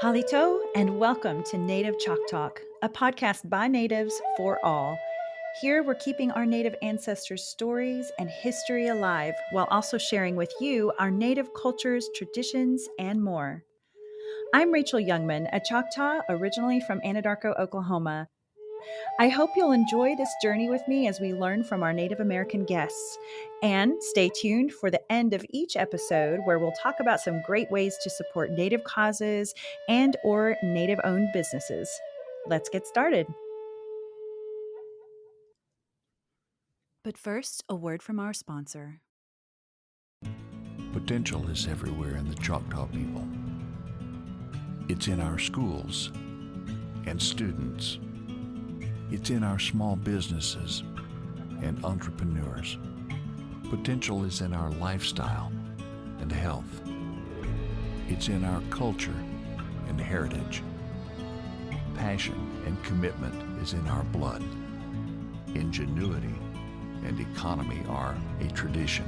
Halito, and welcome to Native Chalk Talk, a podcast by natives for all. Here we're keeping our Native ancestors' stories and history alive while also sharing with you our Native cultures, traditions, and more. I'm Rachel Youngman, a Choctaw originally from Anadarko, Oklahoma. I hope you'll enjoy this journey with me as we learn from our Native American guests. And stay tuned for the end of each episode where we'll talk about some great ways to support Native causes and or Native-owned businesses. Let's get started. But first, a word from our sponsor. Potential is everywhere in the Choctaw people. It's in our schools and students. It's in our small businesses and entrepreneurs. Potential is in our lifestyle and health. It's in our culture and heritage. Passion and commitment is in our blood. Ingenuity and economy are a tradition.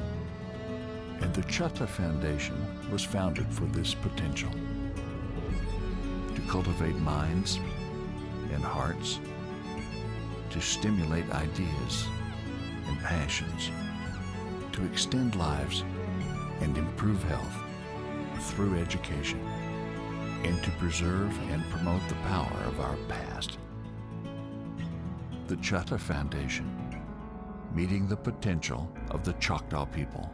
And the Choctaw Foundation was founded for this potential. To cultivate minds and hearts, to stimulate ideas and passions, to extend lives and improve health through education, and to preserve and promote the power of our past. The Choctaw Foundation, meeting the potential of the Choctaw people.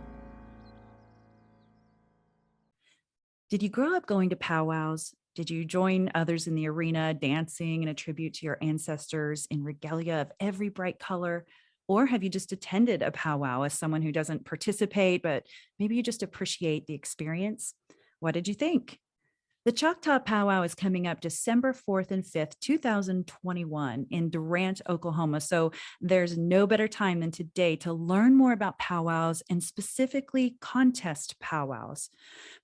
Did you grow up going to powwows? Did you join others in the arena, dancing in a tribute to your ancestors in regalia of every bright color? Or have you just attended a powwow as someone who doesn't participate, but maybe you just appreciate the experience? What did you think? The Choctaw Powwow is coming up December 4th and 5th, 2021 in Durant, Oklahoma. So there's no better time than today to learn more about powwows and specifically contest powwows.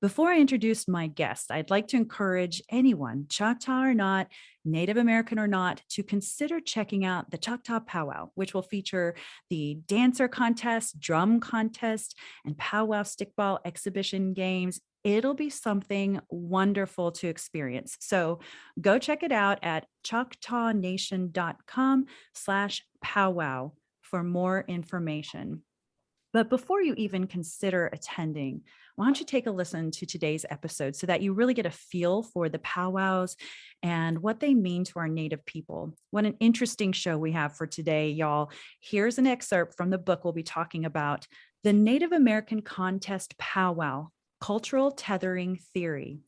Before I introduce my guest, I'd like to encourage anyone, Choctaw or not, Native American or not, to consider checking out the Choctaw Powwow, which will feature the dancer contest, drum contest, and powwow stickball exhibition games. It'll be something wonderful to experience. So go check it out at choctawnation.com/powwow for more information. But before you even consider attending, why don't you take a listen to today's episode so that you really get a feel for the powwows and what they mean to our Native people. What an interesting show we have for today, y'all. Here's an excerpt from the book we'll be talking about, The Native American Contest Powwow, Cultural Tethering Theory.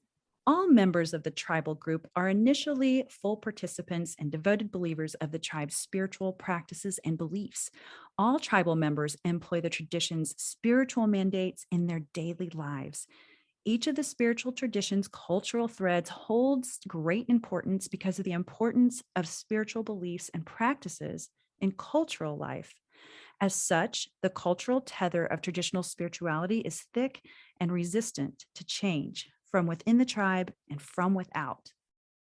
All members of the tribal group are initially full participants and devoted believers of the tribe's spiritual practices and beliefs. All tribal members employ the tradition's spiritual mandates in their daily lives. Each of the spiritual tradition's cultural threads holds great importance because of the importance of spiritual beliefs and practices in cultural life. As such, the cultural tether of traditional spirituality is thick and resistant to change from within the tribe and from without.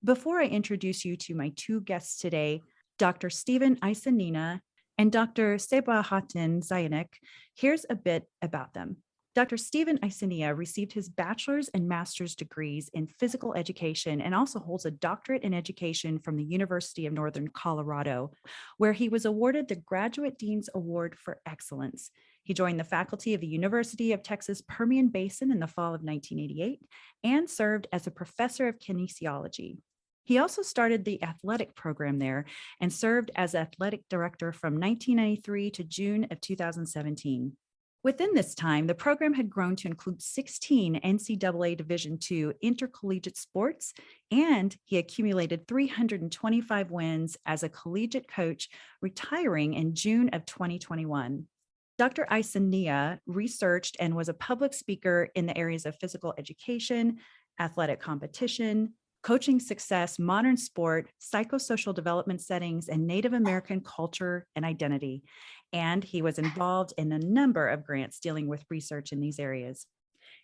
Before I introduce you to my two guests today, Dr. Stephen Aicinena and Dr. Seba Ziyanak, here's a bit about them. Dr. Stephen Aicinena received his bachelor's and master's degrees in physical education and also holds a doctorate in education from the University of Northern Colorado, where he was awarded the Graduate Dean's Award for Excellence. He joined the faculty of the University of Texas Permian Basin in the fall of 1988 and served as a professor of kinesiology. He also started the athletic program there and served as athletic director from 1993 to June of 2017. Within this time, the program had grown to include 16 NCAA Division II intercollegiate sports, and he accumulated 325 wins as a collegiate coach, retiring in June of 2021. Dr. Aicinena researched and was a public speaker in the areas of physical education, athletic competition, coaching success, modern sport, psychosocial development settings, and Native American culture and identity. And he was involved in a number of grants dealing with research in these areas.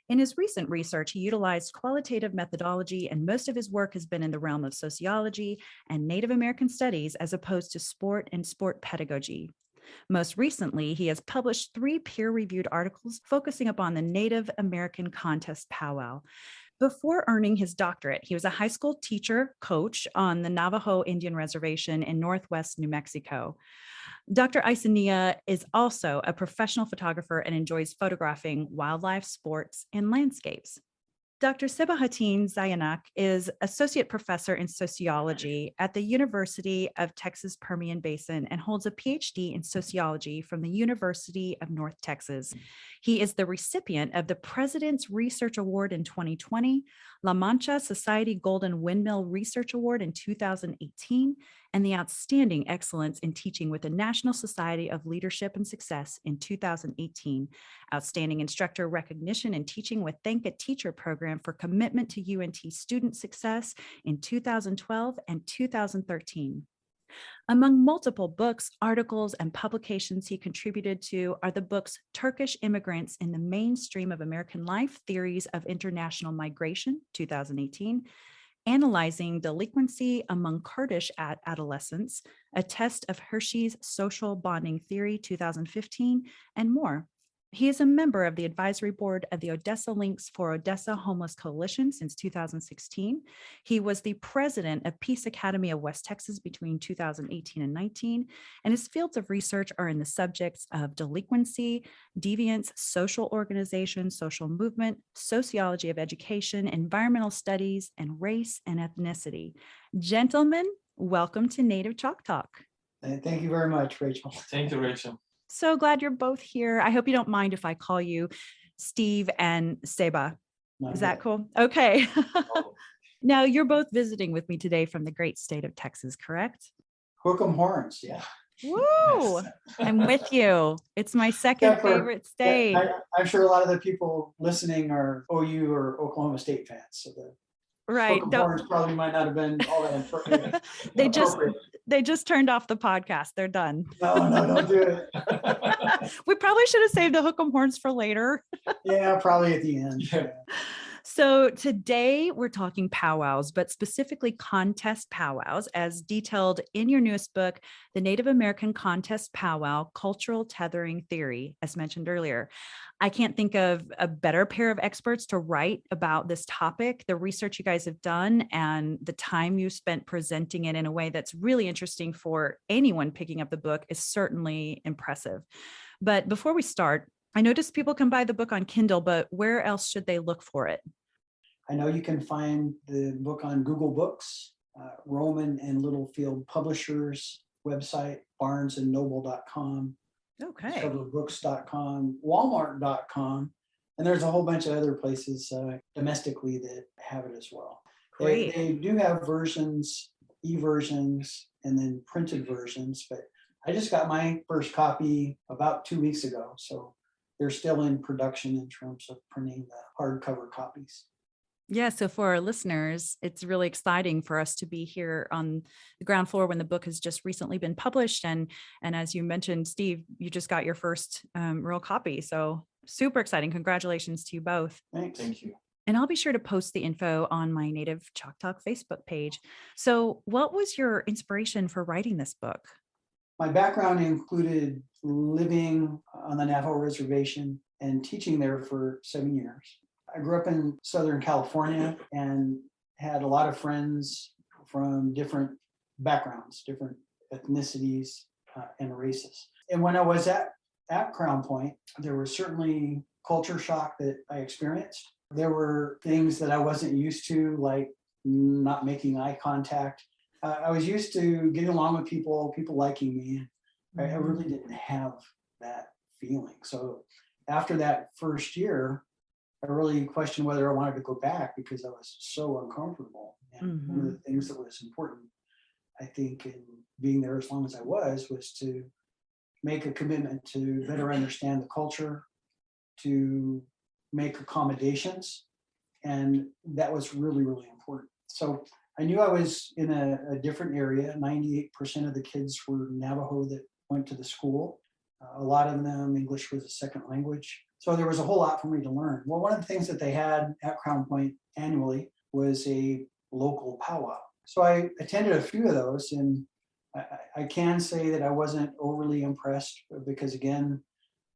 In his recent research, he utilized qualitative methodology, and most of his work has been in the realm of sociology and Native American studies as opposed to sport and sport pedagogy. Most recently, he has published 3 peer-reviewed articles focusing upon the Native American Contest Powwow. Before earning his doctorate, he was a high school teacher coach on the Navajo Indian Reservation in Northwest New Mexico. Dr. Aicinena is also a professional photographer and enjoys photographing wildlife, sports, and landscapes. Dr. Seba Ziyanak is associate professor in sociology at the University of Texas Permian Basin and holds a PhD in sociology from the University of North Texas. He is the recipient of the President's Research Award in 2020, La Mancha Society Golden Windmill Research Award in 2018, and the Outstanding Excellence in Teaching with the National Society of Leadership and Success in 2018, Outstanding Instructor Recognition in Teaching with Thank a Teacher Program for Commitment to UNT Student Success in 2012 and 2013. Among multiple books, articles, and publications he contributed to are the books Turkish Immigrants in the Mainstream of American Life, Theories of International Migration, 2018, Analyzing Delinquency Among Kurdish Adolescents, A Test of Hershey's Social Bonding Theory, 2015, and more. He is a member of the advisory board of the Odessa Links for Odessa Homeless Coalition since 2016. He was the president of Peace Academy of West Texas between 2018 and 19, and his fields of research are in the subjects of delinquency, deviance, social organization, social movement, sociology of education, environmental studies, and race and ethnicity. Gentlemen, welcome to Native Chalk Talk. Thank you very much, Rachel. Thank you, Rachel. So glad you're both here. I hope you don't mind if I call you Steve and Seba. Is that cool? Okay. Now, you're both visiting with me today from the great state of Texas, correct? Hook 'em horns, yeah. Woo! I'm with you. It's my second favorite state. I'm sure a lot of the people listening are OU or Oklahoma State fans. So the Right. Hook 'em horns probably might not have been all that appropriate. They just turned off the podcast. They're done. No, don't do it. We probably should have saved the Hook 'em horns for later. Yeah, probably at the end. Yeah. So today we're talking powwows, but specifically contest powwows, as detailed in your newest book, The Native American Contest Powwow, Cultural Tethering Theory, as mentioned earlier. I can't think of a better pair of experts to write about this topic. The research you guys have done and the time you spent presenting it in a way that's really interesting for anyone picking up the book is certainly impressive. But before we start, I noticed people can buy the book on Kindle, but where else should they look for it? I know you can find the book on Google Books, Roman and Littlefield Publishers website, barnesandnoble.com, Okay. discoverbooks.com, walmart.com, and there's a whole bunch of other places domestically that have it as well. Great. They do have versions, e-versions, and then printed versions, but I just got my first copy about 2 weeks ago, so they're still in production in terms of printing the hardcover copies. Yeah, so for our listeners, it's really exciting for us to be here on the ground floor when the book has just recently been published. And as you mentioned, Steve, you just got your first real copy. So super exciting. Congratulations to you both. Thanks. Thank you. And I'll be sure to post the info on my Native Chalk Talk Facebook page. So what was your inspiration for writing this book? My background included living on the Navajo reservation and teaching there for 7 years. I grew up in Southern California and had a lot of friends from different backgrounds, different ethnicities and races. And when I was at Crown Point, there was certainly culture shock that I experienced. There were things that I wasn't used to, like not making eye contact. I was used to getting along with people liking me. I really didn't have that feeling. So after that first year, I really questioned whether I wanted to go back because I was so uncomfortable. And one of the things that was important, I think, in being there as long as I was to make a commitment to better understand the culture, to make accommodations. And that was really, really important. So I knew I was in a different area. 98% of the kids were Navajo that went to the school. A lot of them, English was a second language. So there was a whole lot for me to learn. Well, one of the things that they had at Crown Point annually was a local powwow. So I attended a few of those, and I can say that I wasn't overly impressed because, again,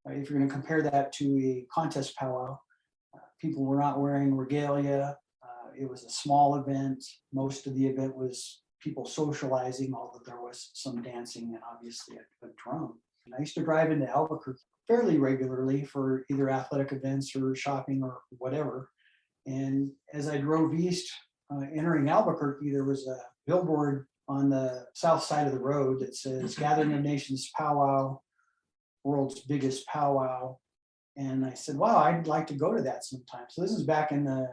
if you're going to compare that to a contest powwow, people were not wearing regalia. It was a small event. Most of the event was people socializing, although there was some dancing and obviously a drum. And I used to drive into Albuquerque fairly regularly for either athletic events or shopping or whatever. And as I drove east, entering Albuquerque, there was a billboard on the south side of the road that says Gathering of Nations Powwow, world's biggest powwow. And I said, wow, I'd like to go to that sometime. So this is back in the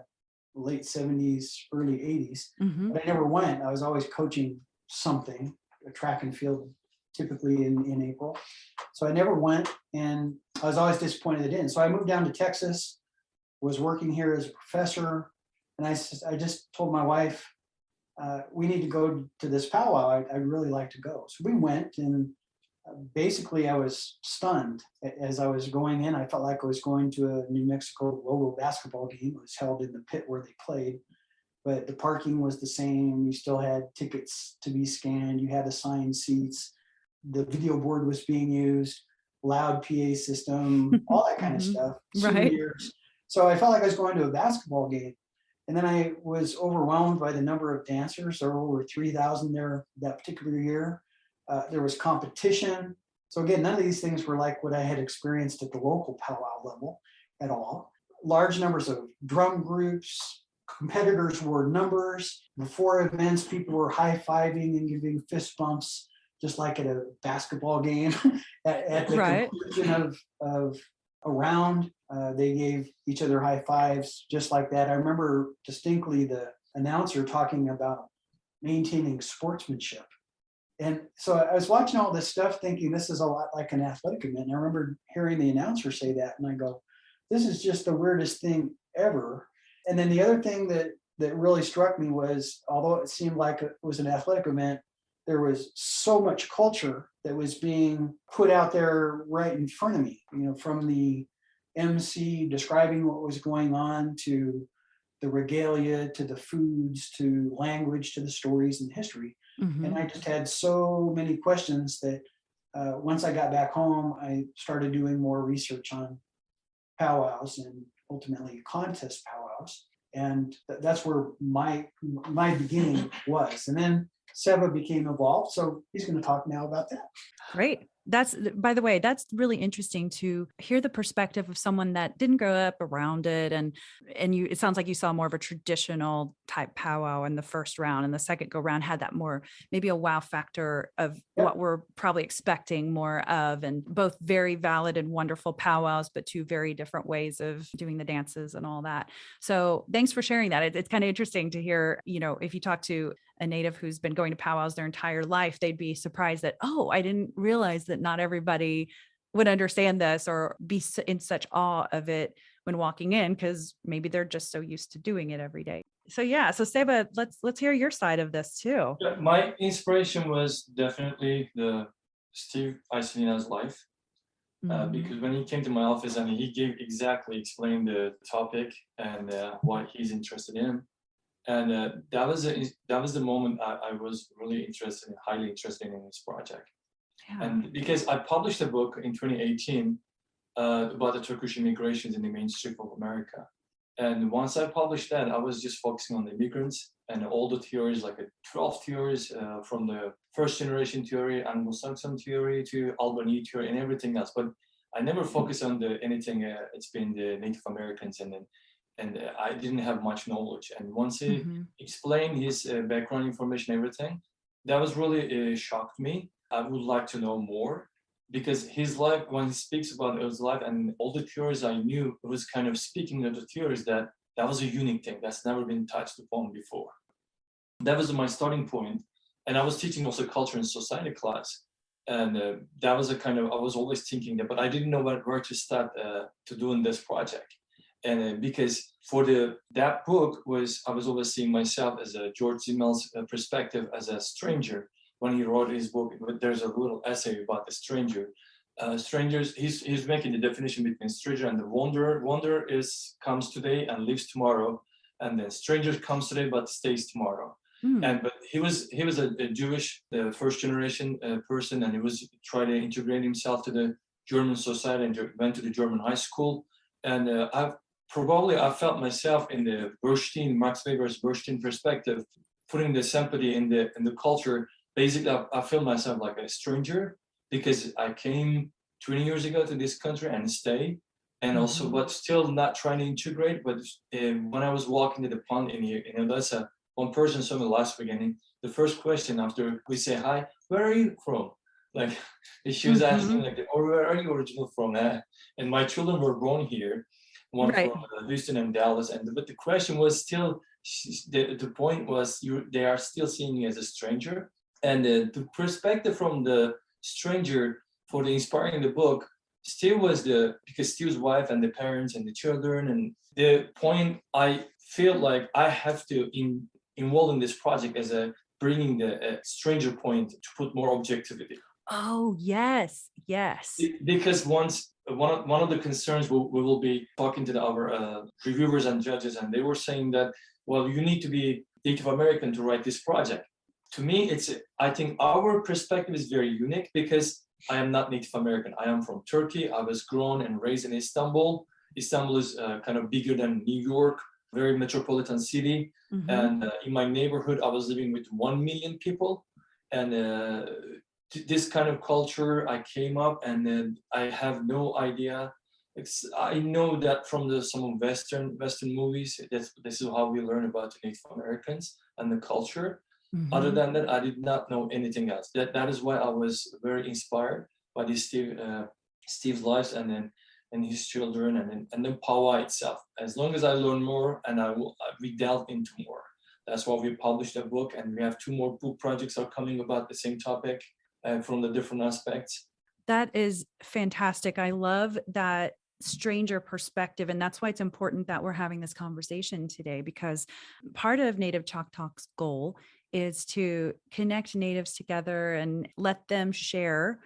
late 70s, early 80s, but I never went. I was always coaching something, a track and field, typically in April. So I never went, and I was always disappointed I didn't. So I moved down to Texas, was working here as a professor, and I just told my wife, we need to go to this powwow. I'd really like to go. So we went, and basically I was stunned as I was going in. I felt like I was going to a New Mexico Lobo basketball game. It was held in the pit where they played, but the parking was the same. You still had tickets to be scanned. You had assigned seats. The video board was being used, loud PA system, all that kind of stuff, souvenirs. So I felt like I was going to a basketball game. And then I was overwhelmed by the number of dancers. There were over 3,000 there that particular year. There was competition. So again, none of these things were like what I had experienced at the local powwow level at all. Large numbers of drum groups, competitors wore numbers. Before events, people were high-fiving and giving fist bumps, just like at a basketball game. at the conclusion of a round, they gave each other high fives, just like that. I remember distinctly the announcer talking about maintaining sportsmanship. And so I was watching all this stuff thinking this is a lot like an athletic event. And I remember hearing the announcer say that, and I go, this is just the weirdest thing ever. And then the other thing that really struck me was, although it seemed like it was an athletic event, there was so much culture that was being put out there right in front of me, from the MC describing what was going on to the regalia, to the foods, to language, to the stories and history. And I just had so many questions that once I got back home, I started doing more research on powwows and ultimately contest powwows. And that's where my beginning was. And then Seba became involved. So he's going to talk now about that. Great. That's, by the way, that's really interesting to hear the perspective of someone that didn't grow up around it. And you, it sounds like you saw more of a traditional type powwow in the first round, and the second go round had that more, maybe a wow factor of what we're probably expecting more of, and both very valid and wonderful powwows, but two very different ways of doing the dances and all that. So thanks for sharing that. It's kind of interesting to hear, if you talk to a native who's been going to powwows their entire life, they'd be surprised that, oh, I didn't realize that not everybody would understand this or be in such awe of it when walking in, because maybe they're just so used to doing it every day. So so Seba, let's hear your side of this too. Yeah, my inspiration was definitely the Steve Aicinena''s life, because when he came to my office and he explained the topic and what he's interested in. And that was the moment I was really highly interested in this project. Yeah. And because I published a book in 2018 about the Turkish immigrations in the mainstream of America. And once I published that, I was just focusing on the immigrants and all the theories, like 12 theories from the first generation theory, Anglo-Saxon theory to Albany theory and everything else. But I never focused on anything. It's been the Native Americans and I didn't have much knowledge. And once he explained his background information, everything, that was really shocked me. I would like to know more, because his life, when he speaks about his life and all the theories I knew, it was kind of speaking of the theories that was a unique thing that's never been touched upon before. That was my starting point. And I was teaching also culture and society class. And that was I was always thinking that, but I didn't know where to start to doing this project. And because for that book I was always seeing myself as a George Zimmel's perspective as a stranger. When he wrote his book, there's a little essay about the stranger. Strangers, he's making the definition between stranger and the wanderer. Wanderer comes today and leaves tomorrow, and then stranger comes today but stays tomorrow. But he was a Jewish, first generation person, and he was trying to integrate himself to the German society and went to the German high school. And probably I felt myself in the Max Weber's Burstein perspective, putting the sympathy in the culture. Basically, I feel myself like a stranger because I came 20 years ago to this country and stay, and also, but still not trying to integrate. But when I was walking to the pond in Odessa, one person saw me last week, and the first question after we say hi, where are you from? Like, she was asking, like, or where are you originally from? And my children were born here, one Right. from Houston and Dallas, but the question was still, the point was, they are still seeing you as a stranger, and the perspective from the stranger for the inspiring the book, Steve was because Steve's wife and the parents and the children, and the point I feel like I have to involve in this project as bringing the stranger point to put more objectivity. Oh, yes. Yes. Because one of the concerns we will be talking to our reviewers and judges, and they were saying that, well, you need to be Native American to write this project. To me, I think our perspective is very unique because I am not Native American. I am from Turkey. I was grown and raised in Istanbul. Istanbul is kind of bigger than New York, very metropolitan city. And in my neighborhood, I was living with 1 million people. And this kind of culture, I came up, and then I have no idea. I know that from some Western movies, this is how we learn about the Native Americans and the culture. Other than that, I did not know anything else. That is why I was very inspired by this Steve's lives, and his children, and then powwow itself. As long as I learn more, and we delve into more. That's why we published a book, and we have 2 more book projects are coming about the same topic from the different aspects. That is fantastic. I love that stranger perspective. And that's why it's important that we're having this conversation today, because part of Native Choctaw's goal is to connect natives together and let them share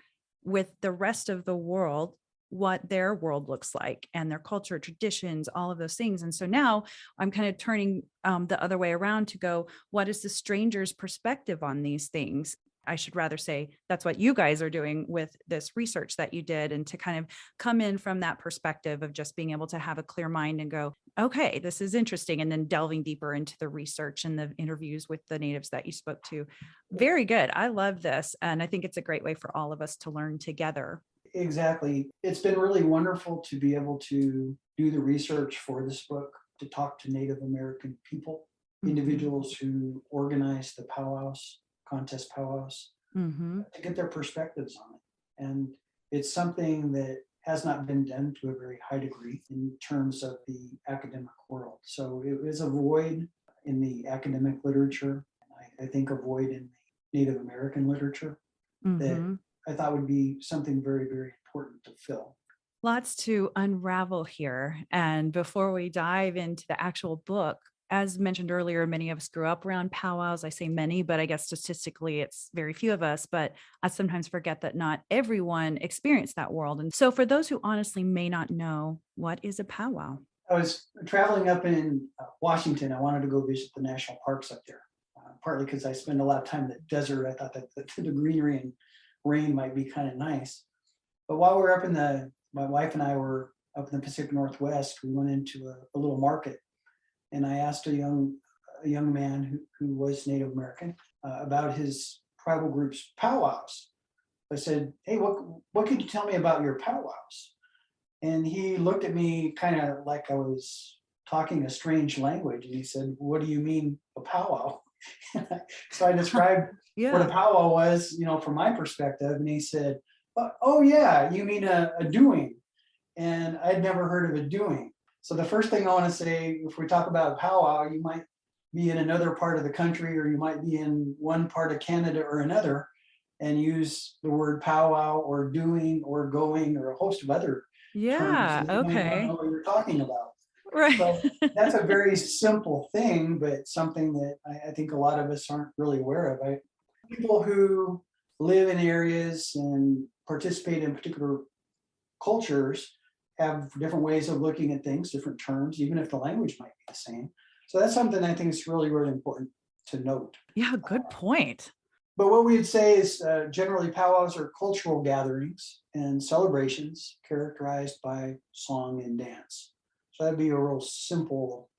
with the rest of the world what their world looks like and their culture, traditions, all of those things. And so now I'm kind of turning the other way around to go, what is the stranger's perspective on these things? I should rather say that's what you guys are doing with this research that you did, and to kind of come in from that perspective of just being able to have a clear mind and go, okay, this is interesting. And then delving deeper into the research and the interviews with the natives that you spoke to. Very good. I love this. And I think it's a great way for all of us to learn together. Exactly. It's been really wonderful to be able to do the research for this book, to talk to Native American people, individuals who organize the powwows, contest powwows, to get their perspectives on it. And it's something that has not been done to a very high degree in terms of the academic world. So it is a void in the academic literature, and I think a void in the Native American literature that I thought would be something very, very important to fill. Lots to unravel here. And before we dive into the actual book, as mentioned earlier, many of us grew up around powwows. I say many, but I guess statistically it's very few of us, but I sometimes forget that not everyone experienced that world. And so for those who honestly may not know, what is a powwow? I was traveling up in Washington. I wanted to go visit the national parks up there, partly because I spend a lot of time in the desert. I thought that the greenery and rain might be kind of nice. But while we were up my wife and I were up in the Pacific Northwest, we went into a little market. And I asked a young man who was Native American about his tribal group's powwows. I said, "Hey, what could you tell me about your powwows?" And he looked at me kind of like I was talking a strange language. And he said, "What do you mean a powwow?" So I described what a powwow was, from my perspective. And he said, "Oh yeah, you mean a doing?" And I'd never heard of a doing. So the first thing I want to say, if we talk about powwow, you might be in another part of the country, or you might be in one part of Canada or another, and use the word powwow or doing or going or a host of other terms that you might not know what you're talking about. Right. So that's a very simple thing, but something that I think a lot of us aren't really aware of. People who live in areas and participate in particular cultures have different ways of looking at things, different terms, even if the language might be the same. So that's something I think is really, really important to note. Yeah, good point. But what we'd say is generally powwows are cultural gatherings and celebrations characterized by song and dance. So that'd be a real simple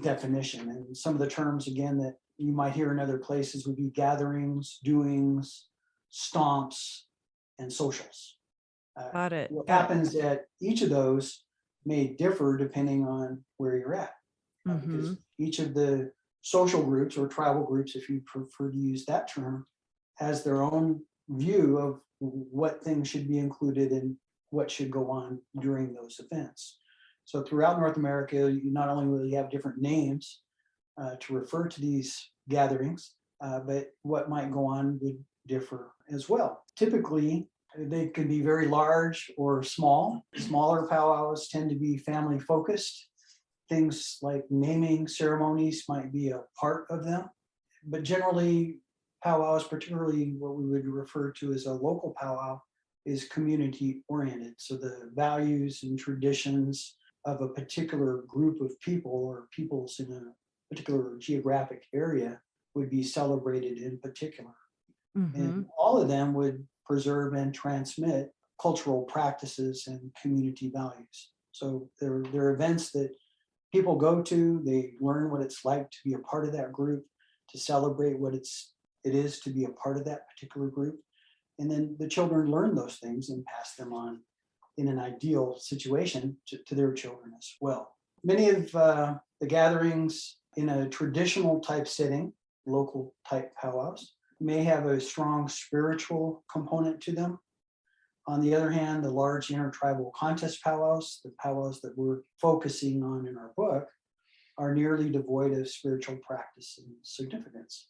definition. And some of the terms, again, that you might hear in other places would be gatherings, doings, stomps, and socials. Got it. What Got it. happens at each of those may differ depending on where you're at. Because each of the social groups or tribal groups, if you prefer to use that term, has their own view of what things should be included and what should go on during those events. So throughout North America, you not only will you have different names to refer to these gatherings, but what might go on would differ as well. Typically, they can be very large or small. Smaller powwows tend to be family focused. Things like naming ceremonies might be a part of them, but generally powwows, particularly what we would refer to as a local powwow, is community oriented. So the values and traditions of a particular group of people or peoples in a particular geographic area would be celebrated in particular. And all of them would preserve and transmit cultural practices and community values. So they're events that people go to, they learn what it's like to be a part of that group, to celebrate what it is to be a part of that particular group. And then the children learn those things and pass them on in an ideal situation to their children as well. Many of the gatherings in a traditional type setting, local type powwows, may have a strong spiritual component to them. On the other hand, the large intertribal contest powwows, the powwows that we're focusing on in our book, are nearly devoid of spiritual practice and significance.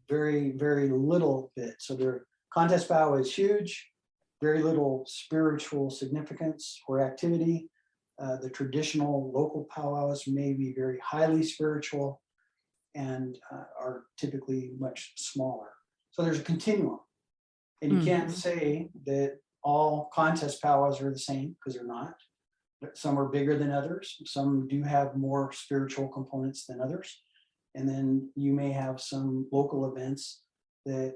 Very, very little bit. So their contest powwow is huge, very little spiritual significance or activity. The traditional local powwows may be very highly spiritual and are typically much smaller. So there's a continuum. And you can't say that all contest powwows are the same, because they're not. Some are bigger than others. Some do have more spiritual components than others. And then you may have some local events that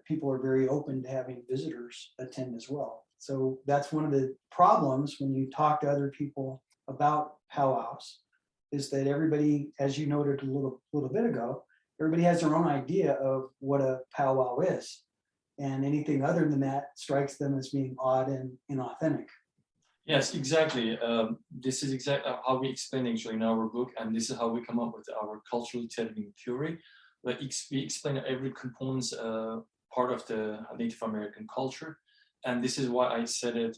people are very open to having visitors attend as well. So that's one of the problems when you talk to other people about powwows, is that everybody, as you noted a little bit ago, everybody has their own idea of what a powwow is. And anything other than that strikes them as being odd and inauthentic. Yes, exactly. This is exactly how we explain actually in our book, and this is how we come up with our cultural tethering theory. Like we explain every component part of the Native American culture, and this is why I said it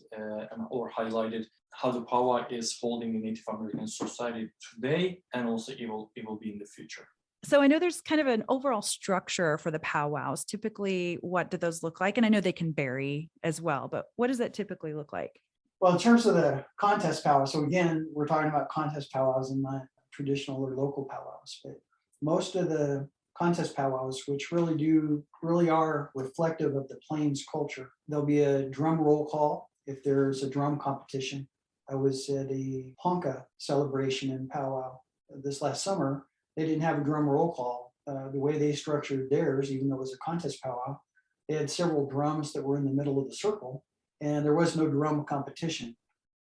or highlighted how the powwow is holding the Native American society today, and also it will be in the future. So I know there's kind of an overall structure for the powwows. Typically, what do those look like? And I know they can vary as well, but what does that typically look like? Well, in terms of the contest powwow, so again, we're talking about contest powwows and not traditional or local powwows, but most of the contest powwows, which really are reflective of the Plains culture, there'll be a drum roll call if there's a drum competition. I was at a Ponca celebration in powwow this last summer. They didn't have a drum roll call. The way they structured theirs, even though it was a contest powwow, they had several drums that were in the middle of the circle, and there was no drum competition.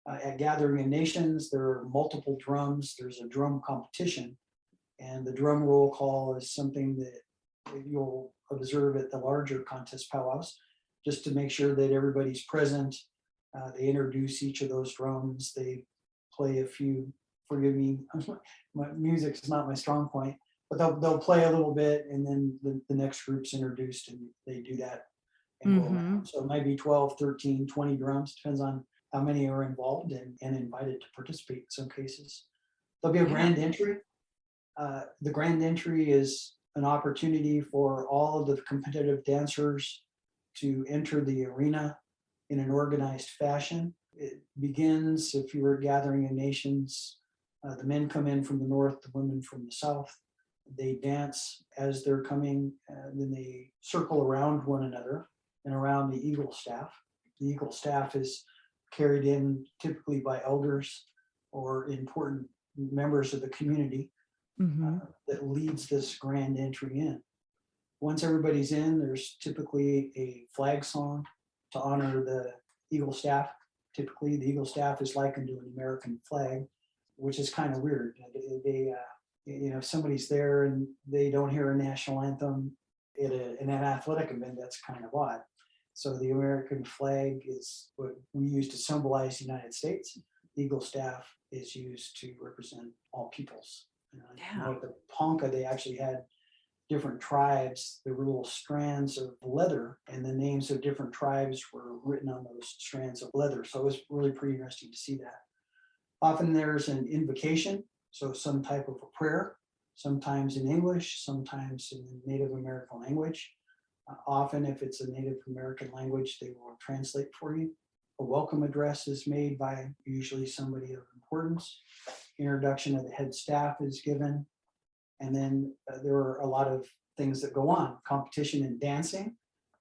At Gathering of Nations, there are multiple drums. There's a drum competition, and the drum roll call is something that you'll observe at the larger contest powwows, just to make sure that everybody's present. They introduce each of those drums. They play a few. Forgive me, my music is not my strong point, but they'll play a little bit, and then the next group's introduced, and they do that and go around. So it might be 12, 13, 20 drums, depends on how many are involved and invited to participate in some cases. There'll be a grand entry. The grand entry is an opportunity for all of the competitive dancers to enter the arena in an organized fashion. It begins, if you were Gathering of Nations, the men come in from the north, the women from the south. They dance as they're coming, and then they circle around one another and around the eagle staff. The eagle staff is carried in typically by elders or important members of the community that leads this grand entry in. Once everybody's in, there's typically a flag song to honor the eagle staff. Typically, the eagle staff is likened to an American flag, which is kind of weird. If somebody's there and they don't hear a national anthem in an athletic event, that's kind of odd. So the American flag is what we use to symbolize the United States. The eagle staff is used to represent all peoples. At the Ponca, they actually had different tribes. There were little strands of leather, and the names of different tribes were written on those strands of leather. So it was really pretty interesting to see that. Often there's an invocation, so some type of a prayer, sometimes in English, sometimes in the Native American language. Often, if it's a Native American language, they will translate for you. A welcome address is made by usually somebody of importance. Introduction of the head staff is given. And then there are a lot of things that go on. Competition in dancing,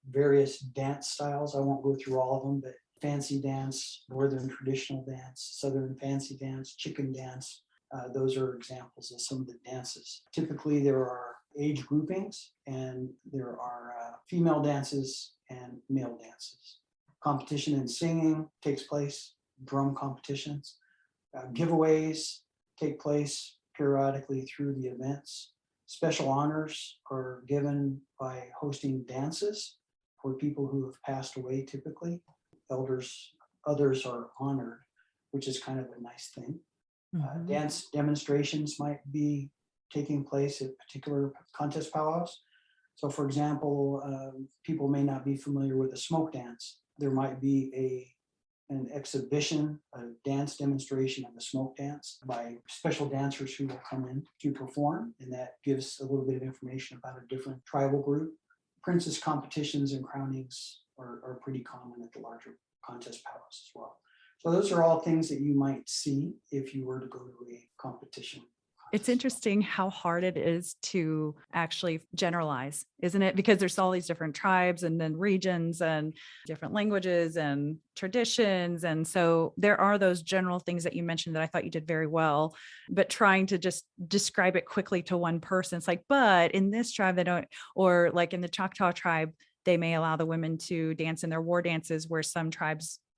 various dance styles. I won't go through all of them, but fancy dance, northern traditional dance, southern fancy dance, chicken dance. Those are examples of some of the dances. Typically, there are age groupings, and there are female dances and male dances. Competition in singing takes place, drum competitions. Giveaways take place periodically through the events. Special honors are given by hosting dances for people who have passed away typically. Others are honored, which is kind of a nice thing. Dance demonstrations might be taking place at particular contest powwows. So for example, people may not be familiar with a smoke dance. There might be an exhibition, a dance demonstration of a smoke dance by special dancers who will come in to perform, and that gives a little bit of information about a different tribal group. Princess competitions and crownings are pretty common at the larger contest powwows as well. So those are all things that you might see if you were to go to a competition. It's interesting how hard it is to actually generalize, isn't it? Because there's all these different tribes and then regions and different languages and traditions. And so there are those general things that you mentioned that I thought you did very well, but trying to just describe it quickly to one person, it's like, but in this tribe, they don't, or like in the Choctaw tribe, they may allow the women to dance in their war dances where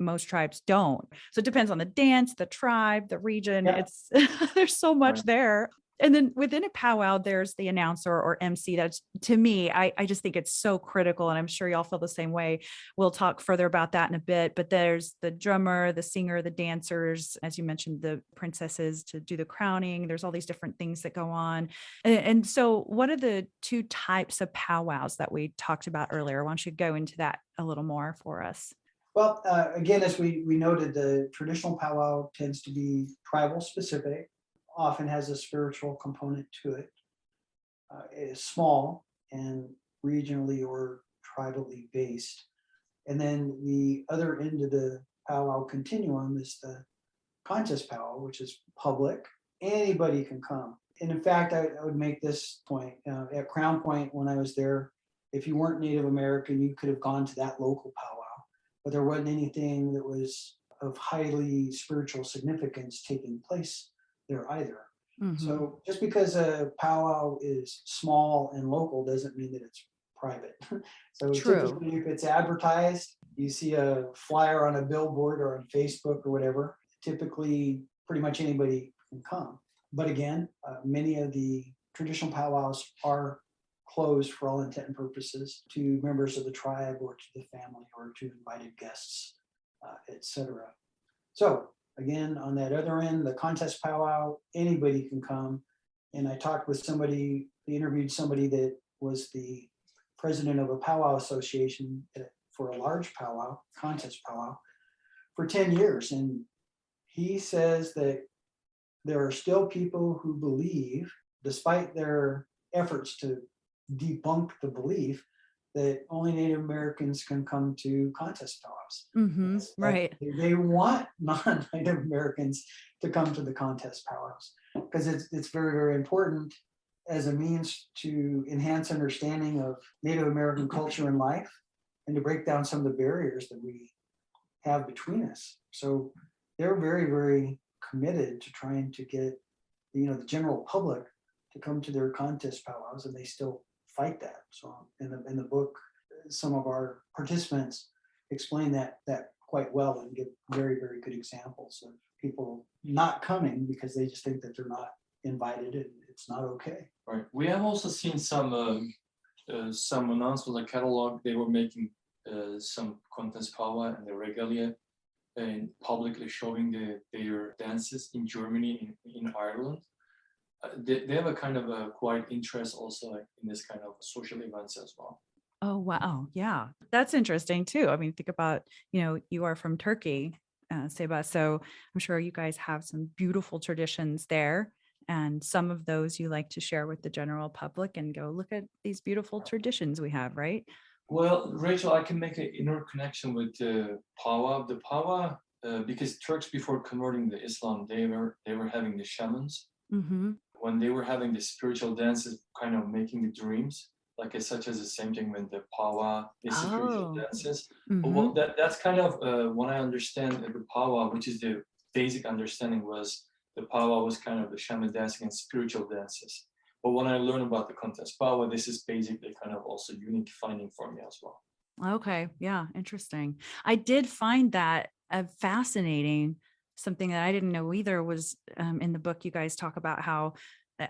most tribes don't. So it depends on the dance, the tribe, the region. Yeah. It's there's so much Right. there. And then within a powwow, there's the announcer or MC. That's, to me, I just think it's so critical. And I'm sure y'all feel the same way. We'll talk further about that in a bit, but there's the drummer, the singer, the dancers, as you mentioned, the princesses to do the crowning. There's all these different things that go on. And so what are the two types of powwows that we talked about earlier? Why don't you go into that a little more for us? Well, again, as we noted, the traditional powwow tends to be tribal specific, often has a spiritual component to it. It is small and regionally or tribally based. And then the other end of the powwow continuum is the contest powwow, which is public. Anybody can come. And in fact, I would make this point. At Crown Point, when I was there, if you weren't Native American, you could have gone to that local powwow. But there wasn't anything that was of highly spiritual significance taking place there either. So just because a powwow is small and local doesn't mean that it's private. So typically if it's advertised, you see a flyer on a billboard or on Facebook or whatever, typically pretty much anybody can come. But again, many of the traditional powwows are closed for all intent and purposes to members of the tribe or to the family or to invited guests, etc. So again, on that other end, the contest powwow, anybody can come. And I talked with somebody, interviewed somebody that was the president of a powwow association for a large powwow, contest powwow, for 10 years. And he says that there are still people who believe, despite their efforts to debunk the belief, that only Native Americans can come to contest powwows. Right. They want non-Native Americans to come to the contest powwows because it's very, very important as a means to enhance understanding of Native American culture and life and to break down some of the barriers that we have between us. So they're very, very committed to trying to get the general public to come to their contest powwows, and they still fight that. So in the book, some of our participants explain that quite well and give very, very good examples of people not coming because they just think that they're not invited and it's not okay. Right. We have also seen some announcements, like catalog. They were making some contest powwow and the regalia and publicly showing their dances in Germany, in Ireland. They have a kind of a quite interest also in this kind of social events as well. Oh, wow. Yeah, that's interesting too. I mean, think about, you are from Turkey, Seba, so I'm sure you guys have some beautiful traditions there. And some of those you like to share with the general public and go, look at these beautiful traditions we have, right? Well, Rachel, I can make an inner connection with the powwow. The powwow, because Turks before converting to Islam, they were having the shamans. Mm-hmm. When they were having the spiritual dances, kind of making the dreams, like such as the same thing when the powwow is spiritual dances. Mm-hmm. Well, that's kind of what I understand the powwow, which is the basic understanding was the powwow was kind of the shaman dancing and spiritual dances. But when I learned about the contest powwow, this is basically kind of also unique finding for me as well. Okay. Yeah. Interesting. I did find that fascinating. Something that I didn't know either was in the book, you guys talk about how,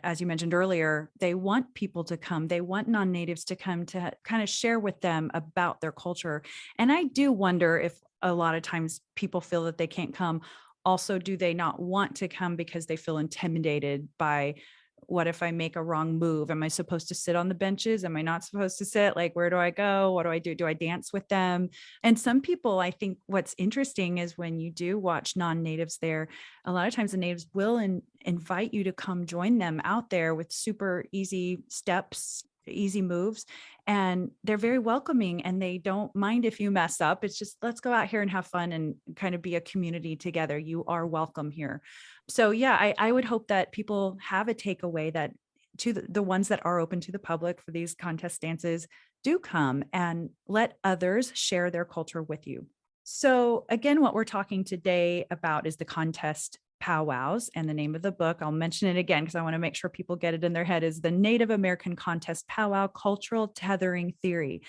as you mentioned earlier, they want people to come. They want non-natives to come to kind of share with them about their culture. And I do wonder if a lot of times people feel that they can't come. Also, do they not want to come because they feel intimidated by, what if I make a wrong move? Am I supposed to sit on the benches? Am I not supposed to sit? Like, where do I go? What do I do? Do I dance with them? And some people, I think what's interesting is when you do watch non-natives there, a lot of times the natives will invite you to come join them out there with super easy steps, easy moves. And they're very welcoming and they don't mind if you mess up. It's just, let's go out here and have fun and kind of be a community together. You are welcome here. So yeah, I would hope that people have a takeaway that to the ones that are open to the public for these contest dances, do come and let others share their culture with you. So again, what we're talking today about is the contest powwows, and the name of the book, I'll mention it again because I want to make sure people get it in their head, is the Native American Contest Powwow, Cultural Tethering Theory.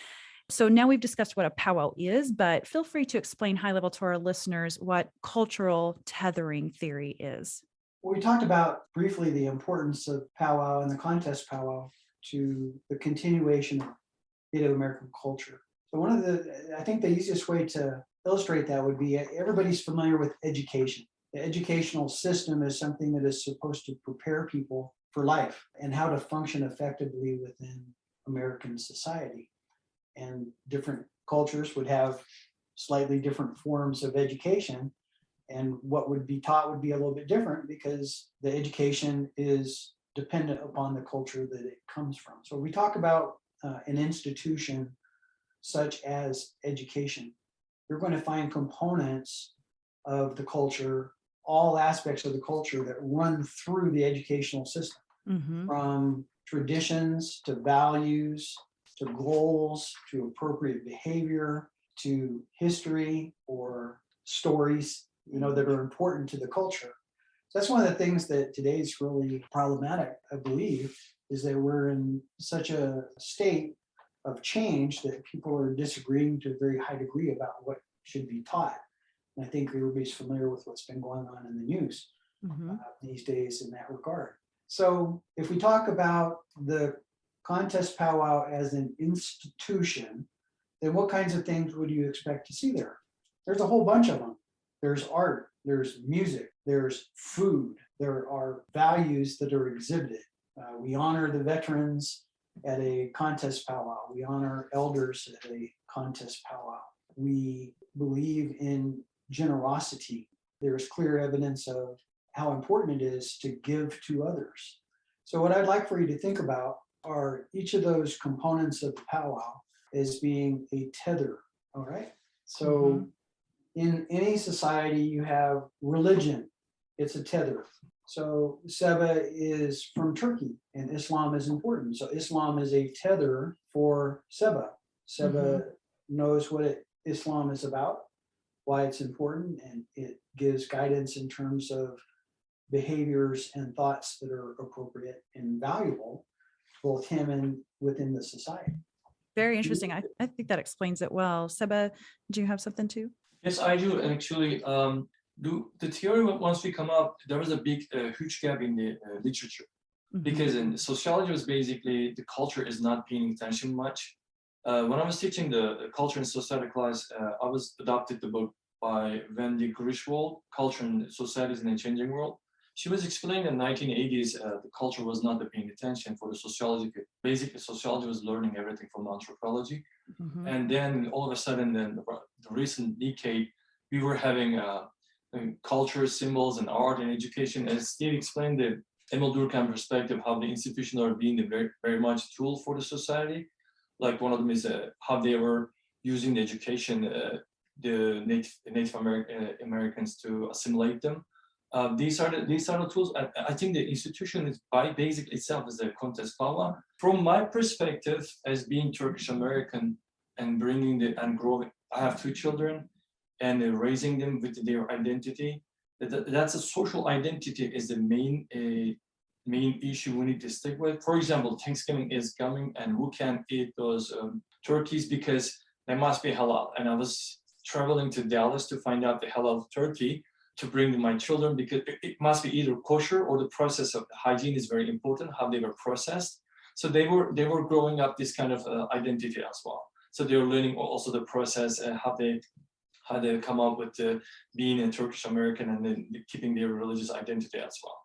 So now we've discussed what a powwow is, but feel free to explain high level to our listeners what cultural tethering theory is. We talked about briefly the importance of powwow and the contest powwow to the continuation of Native American culture. So I think the easiest way to illustrate that would be, everybody's familiar with education. The educational system is something that is supposed to prepare people for life and how to function effectively within American society. And different cultures would have slightly different forms of education. And what would be taught would be a little bit different because the education is dependent upon the culture that it comes from. So we talk about an institution such as education. You're going to find components of the culture, all aspects of the culture that run through the educational system, from traditions to values, to goals, to appropriate behavior, to history or stories, that are important to the culture. So that's one of the things that today is really problematic, I believe, is that we're in such a state of change that people are disagreeing to a very high degree about what should be taught. And I think everybody's familiar with what's been going on in the news these days in that regard. So if we talk about the contest powwow as an institution, then what kinds of things would you expect to see there? There's a whole bunch of them. There's art, there's music, there's food, there are values that are exhibited. We honor the veterans at a contest powwow. We honor elders at a contest powwow. We believe in generosity. There's clear evidence of how important it is to give to others. So what I'd like for you to think about are each of those components of the powwow as being a tether, all right? So in any society, you have religion, it's a tether. So Seba is from Turkey and Islam is important. So Islam is a tether for Seba. Seba knows what Islam is about, why it's important, and it gives guidance in terms of behaviors and thoughts that are appropriate and valuable, both him and within the society. Very interesting. I think that explains it well. Seba, do you have something too? Yes, I do. And actually, the theory, once we come up, there was a huge gap in the literature. Because in sociology was basically the culture is not paying attention much. When I was teaching the culture and society class, I was adopted the book by Wendy Griswold, Culture and Societies in a Changing World. She was explaining in the 1980s, the culture was not paying attention for the sociology. Basically, sociology was learning everything from anthropology. And then all of a sudden, then the recent decade, we were having culture, symbols, and art and education. As Steve explained, the Emil Durkheim perspective, how the institutions are being very, very much tool for the society. Like one of them is how they were using the education, the Native Americans to assimilate them. These are the tools. I think the institution is by basic itself is a contest powwow. From my perspective, as being Turkish American and bringing and growing, I have 2 children, and raising them with their identity. That's a social identity is the main issue we need to stick with. For example, Thanksgiving is coming, and who can eat those turkeys because they must be halal. And I was traveling to Dallas to find out the halal turkey to bring to my children because it must be either kosher or the process of hygiene is very important, how they were processed. So they were growing up this kind of identity as well. So they were learning also the process and how they come up with being a Turkish American and then keeping their religious identity as well.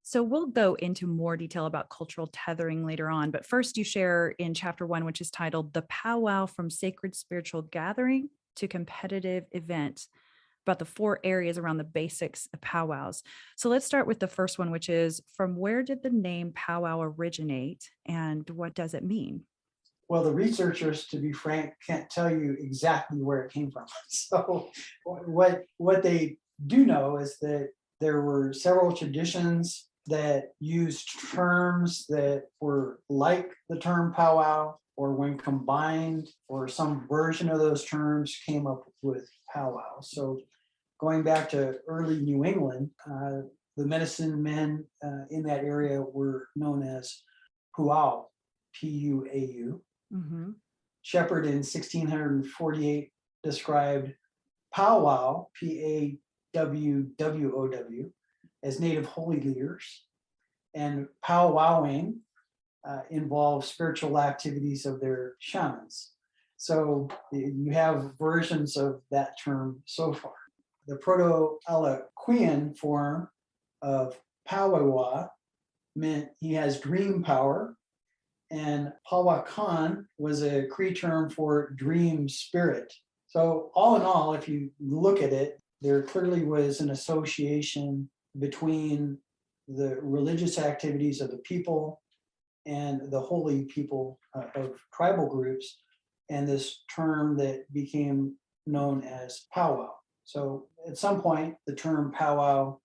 So we'll go into more detail about cultural tethering later on, but first you share in chapter 1, which is titled The Powwow from Sacred Spiritual Gathering to Competitive Event, about the 4 areas around the basics of powwows. So let's start with the first one, which is, from where did the name powwow originate and what does it mean? Well, the researchers, to be frank, can't tell you exactly where it came from. So what they do know is that there were several traditions that used terms that were like the term powwow, or when combined, or some version of those terms came up with powwow. So going back to early New England, the medicine men in that area were known as powwow, P-U-A-U. Shepherd in 1648 described powwow, P-A-W-W-O-W, as native holy leaders, and powwowing involves spiritual activities of their shamans. So you have versions of that term so far. The Proto-Algonquian form of powwow meant he has dream power, and Powhatan was a Cree term for dream spirit. So all in all, if you look at it, there clearly was an association between the religious activities of the people and the holy people of tribal groups, and this term that became known as powwow. So at some point, the term powwow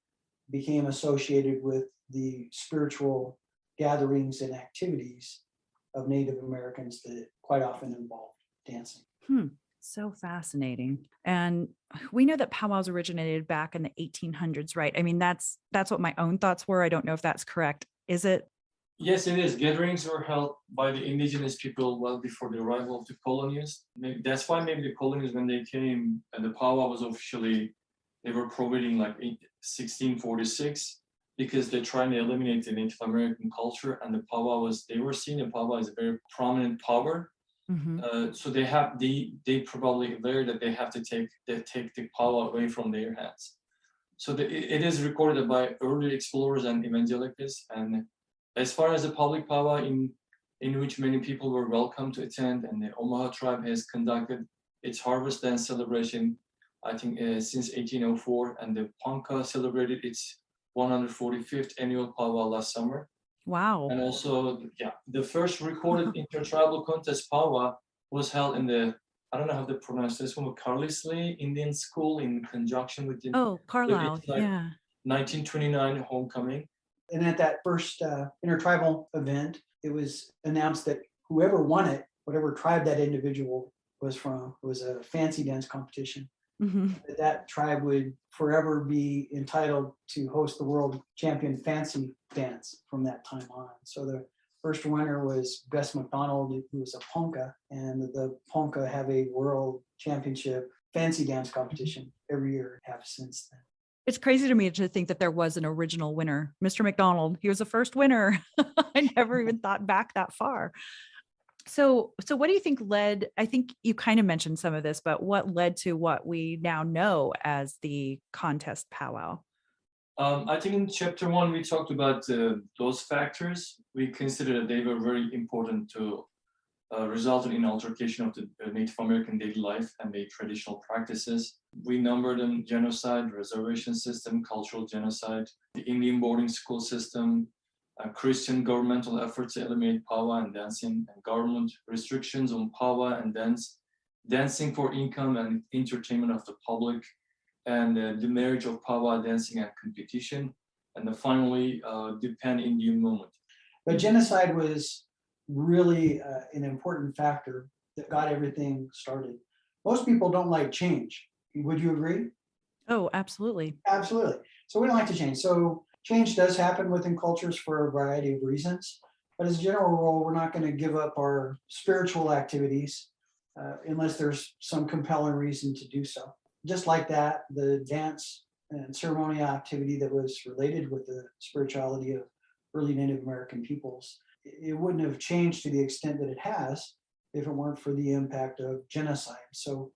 became associated with the spiritual gatherings and activities of Native Americans that quite often involved dancing. So fascinating. And we know that powwows originated back in the 1800s, right? I mean, that's what my own thoughts were. I don't know if that's correct. Is it? Yes, it is. Gatherings were held by the indigenous people well before the arrival of the colonists. That's why maybe the colonists, when they came, and the powwow was officially, they were prohibiting like in 1646, because they're trying to eliminate the Native American culture, and the powwow they were seeing the powwow as a very prominent power. So they probably aware that they have to take the powwow away from their hands. So it is recorded by early explorers and evangelicals. And as far as the public powwow in which many people were welcome to attend, and the Omaha tribe has conducted its harvest dance celebration, I think since 1804, and the Ponca celebrated its 145th annual powwow last summer. Wow. And also, the first recorded intertribal contest powwow was held in the, I don't know how to pronounce this one, Carlisle Indian School in conjunction with the Carlisle, yeah. 1929 homecoming. And at that first intertribal event, it was announced that whoever won it, whatever tribe that individual was from, it was a fancy dance competition. That tribe would forever be entitled to host the world champion fancy dance from that time on. So the first winner was Gus McDonald, who was a Ponca, and the Ponca have a world championship fancy dance competition every year, have since then. It's crazy to me to think that there was an original winner. Mr. McDonald, he was the first winner. I never even thought back that far. So what do you think led, I think you kind of mentioned some of this, but what led to what we now know as the contest powwow? I think in chapter 1, we talked about those factors. We considered that they were very important to resulted in altercation of the Native American daily life and their traditional practices. We numbered them: genocide, reservation system, cultural genocide, the Indian boarding school system, Christian governmental efforts to eliminate powwow and dancing, and government restrictions on powwow and dancing for income and entertainment of the public, and the marriage of powwow dancing and competition, and then finally the Pan-Indian movement. But genocide was really an important factor that got everything started. Most people don't like change. Would you agree? Oh, absolutely. Absolutely. So we don't like to change. So change does happen within cultures for a variety of reasons. But as a general rule, we're not going to give up our spiritual activities unless there's some compelling reason to do so. Just like that, the dance and ceremonial activity that was related with the spirituality of early Native American peoples, it wouldn't have changed to the extent that it has if it weren't for the impact of genocide. So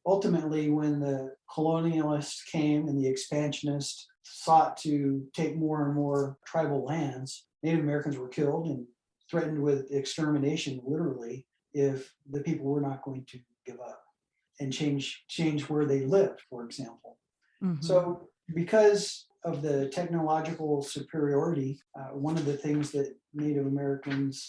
ultimately, when the colonialists came and the expansionists sought to take more and more tribal lands, Native Americans were killed and threatened with extermination, literally, if the people were not going to give up and change where they lived, for example. Mm-hmm. So because of the technological superiority, one of the things that Native Americans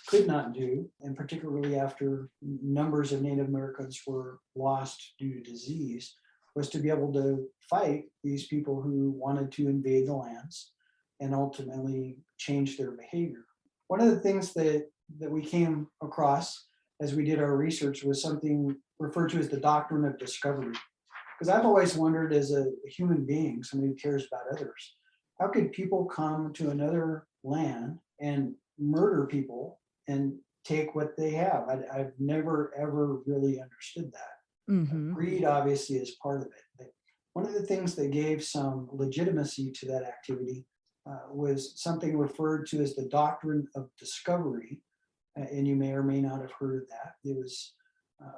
could not do, and particularly after numbers of Native Americans were lost due to disease, was to be able to fight these people who wanted to invade the lands and ultimately change their behavior. One of the things that we came across as we did our research was something referred to as the doctrine of discovery. Because I've always wondered, as a human being, somebody who cares about others, how could people come to another land and murder people and take what they have? I've never, ever really understood that. Mm-hmm. Greed obviously is part of it. But one of the things that gave some legitimacy to that activity was something referred to as the doctrine of discovery. And you may or may not have heard of that. It was